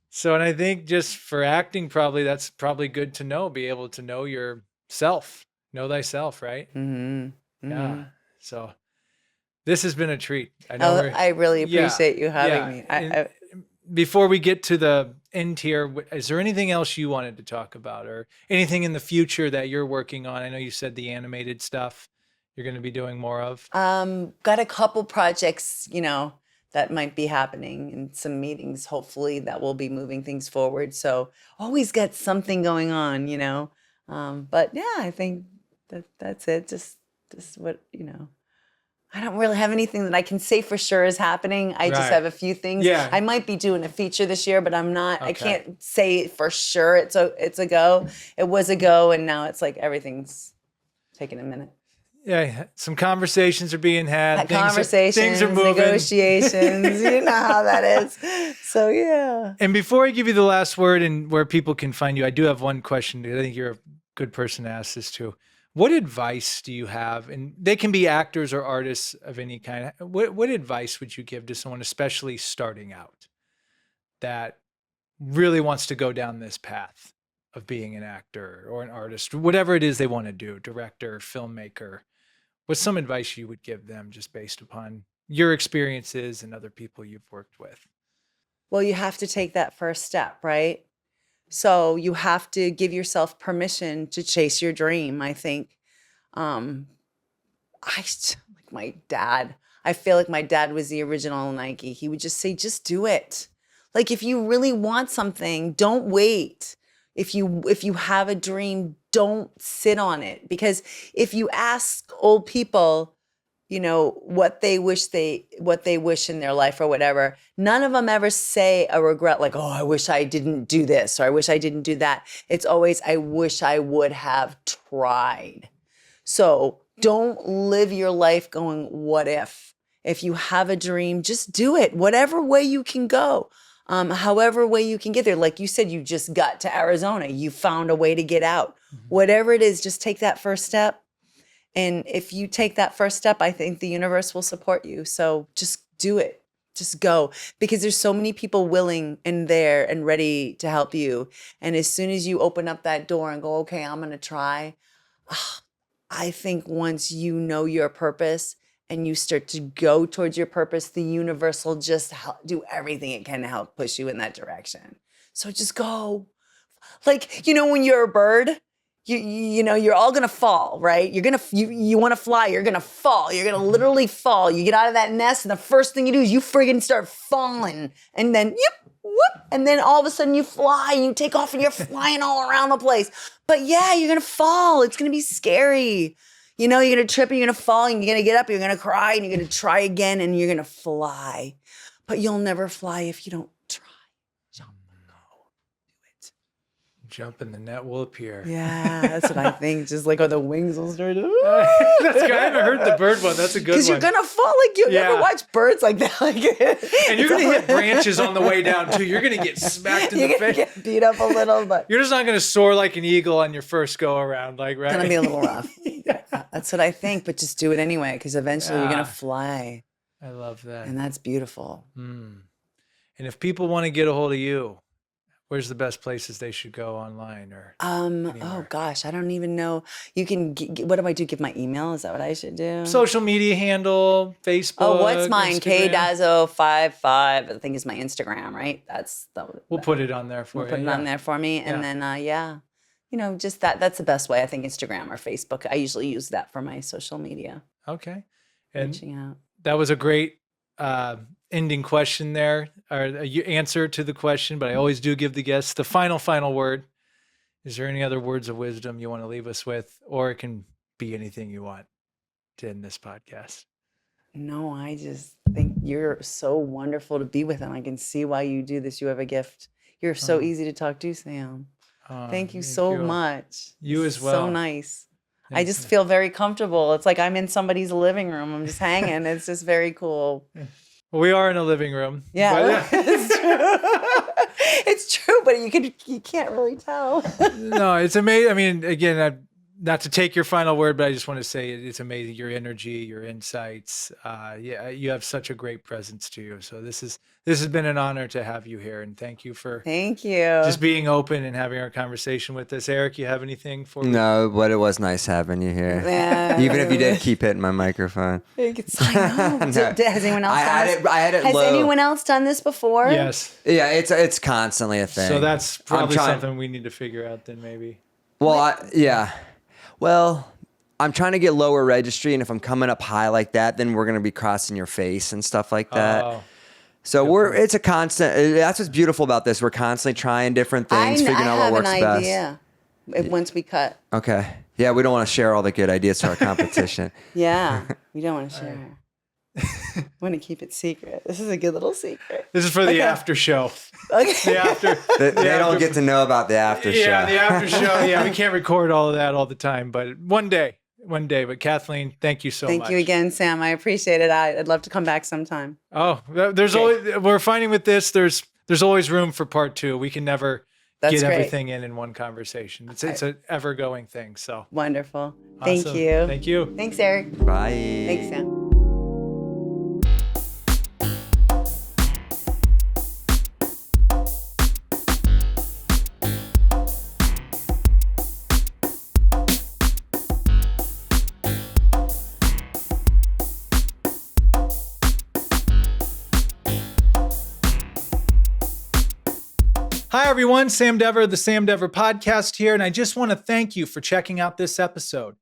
So, and I think just for acting, probably that's probably good to know. Be able to know yourself, know thyself, right? Mm-hmm. Yeah. So. This has been a treat. I know. I really appreciate you having me. Before we get to the end here, is there anything else you wanted to talk about, or anything in the future that you're working on? I know you said the animated stuff you're going to be doing more of. Got a couple projects, you know, that might be happening, and some meetings, hopefully, that will be moving things forward. So always got something going on, you know. But yeah, I think that's it. Just what, you know. I don't really have anything that I can say for sure is happening. I just have a few things. Yeah. I might be doing a feature this year, but I'm not. Okay. I can't say for sure it's a go. It was a go, and now it's like everything's taking a minute. Yeah, some conversations are being had. Things are moving. Negotiations. You know how that is. So yeah. And before I give you the last word and where people can find you, I do have one question. I think you're a good person to ask this to. What advice do you have? And they can be actors or artists of any kind. What advice would you give to someone, especially starting out, that really wants to go down this path of being an actor or an artist, whatever it is they want to do, director, filmmaker? What's some advice you would give them just based upon your experiences and other people you've worked with? Well, you have to take that first step, right? So you have to give yourself permission to chase your dream, I think. Like my dad. I feel like my dad was the original Nike. He would just say, just do it. Like if you really want something, don't wait. If you have a dream, don't sit on it. Because if you ask old people, you know, what they wish in their life or whatever, none of them ever say a regret like, oh, I wish I didn't do this or I wish I didn't do that. It's always, I wish I would have tried. So don't live your life going, what if? If you have a dream, just do it. Whatever way you can go, however way you can get there. Like you said, you just got to Arizona. You found a way to get out. Whatever it is, just take that first step. And if you take that first step, I think the universe will support you. So just do it. Just go. Because there's so many people willing and there and ready to help you. And as soon as you open up that door and go, okay, I'm going to try, I think once you know your purpose and you start to go towards your purpose, the universe will just do everything it can to help push you in that direction. So just go. Like, when you're a bird, you know, you're all gonna fall, right? You want to fly, you're gonna fall. You're gonna literally fall. You get out of that nest, and the first thing you do is you friggin' start falling, and then whoop, and then all of a sudden you fly, and you take off, and you're flying all around the place. But yeah, you're gonna fall. It's gonna be scary. You're gonna trip, and you're gonna fall, and you're gonna get up, you're gonna cry, and you're gonna try again, and you're gonna fly. But you'll never fly if you don't try. Jump and the net will appear. Yeah, that's what I think. Just like, the wings will start to... That's good. I haven't heard the bird one. That's a good one. Because you're going to fall. Like, you never watch birds like that. And you're going to hit branches on the way down, too. You're going to get smacked in the face. You're going to get beat up a little, but... You're just not going to soar like an eagle on your first go-around, right? It's going to be a little rough. That's what I think, but just do it anyway, because eventually you're going to fly. I love that. And that's beautiful. And if people want to get a hold of you, where's the best places they should go online or anywhere? Oh gosh, I don't even know. You can, what do I do? Give my email? Is that what I should do? Social media handle, Facebook. Oh, what's mine? Instagram. Kdazzo55, I think is my Instagram, right? We'll put it on there for you. Put it on there for me. And then, just that's the best way. I think Instagram or Facebook. I usually use that for my social media. Okay. And reaching out. That was a great ending question there, or answer to the question, but I always do give the guests the final word. Is there any other words of wisdom you want to leave us with, or it can be anything you want to end this podcast? No, I just think you're so wonderful to be with, and I can see why you do this. You have a gift. You're so easy to talk to, Sam. Thank you so much. You as well. So nice. I just feel very comfortable. It's like I'm in somebody's living room. I'm just hanging. It's just very cool. Well, we are in a living room. Yeah, it's true. It's true, but you can't really tell. No, it's amazing. I mean, again, not to take your final word, but I just want to say it's amazing. Your energy, your insights. You have such a great presence to you. So this has been an honor to have you here, and thank you for just being open and having our conversation with us. Eric, you have anything for me? No, but it was nice having you here. Yeah. Even if you did keep hitting my microphone. I know. No. Has anyone else I had it Has low. anyone else done this before? Yes. Yeah, it's constantly a thing. So that's probably something we need to figure out then maybe. Well, Well, I'm trying to get lower registry, and if I'm coming up high like that, then we're going to be crossing your face and stuff like that. Oh. So it's a constant, that's what's beautiful about this. We're constantly trying different things, figuring out what works best. I have an idea once we cut. Okay. Yeah, we don't want to share all the good ideas to our competition. Yeah, we don't want to share. I want to keep it secret. This is a good little secret. This is for the after show. Okay. They don't get to know about the after show. Yeah, the after show. Yeah, we can't record all of that all the time, but one day. But Kathleen, thank you so much. Thank you again, Sam. I appreciate it. I'd love to come back sometime. Oh, we're finding with this, there's always room for part 2. We can never get everything in one conversation. It's an ever going thing. So wonderful. Awesome. Thank you. Thank you. Thanks, Eric. Bye. Thanks, Sam. Hi, everyone. Sam Dever, the Sam Dever Podcast here, and I just want to thank you for checking out this episode.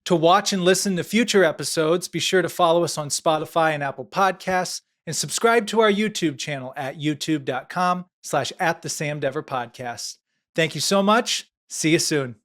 To watch and listen to future episodes, be sure to follow us on Spotify and Apple Podcasts, and subscribe to our YouTube channel at youtube.com/@thesamdeverpodcast. Thank you so much. See you soon.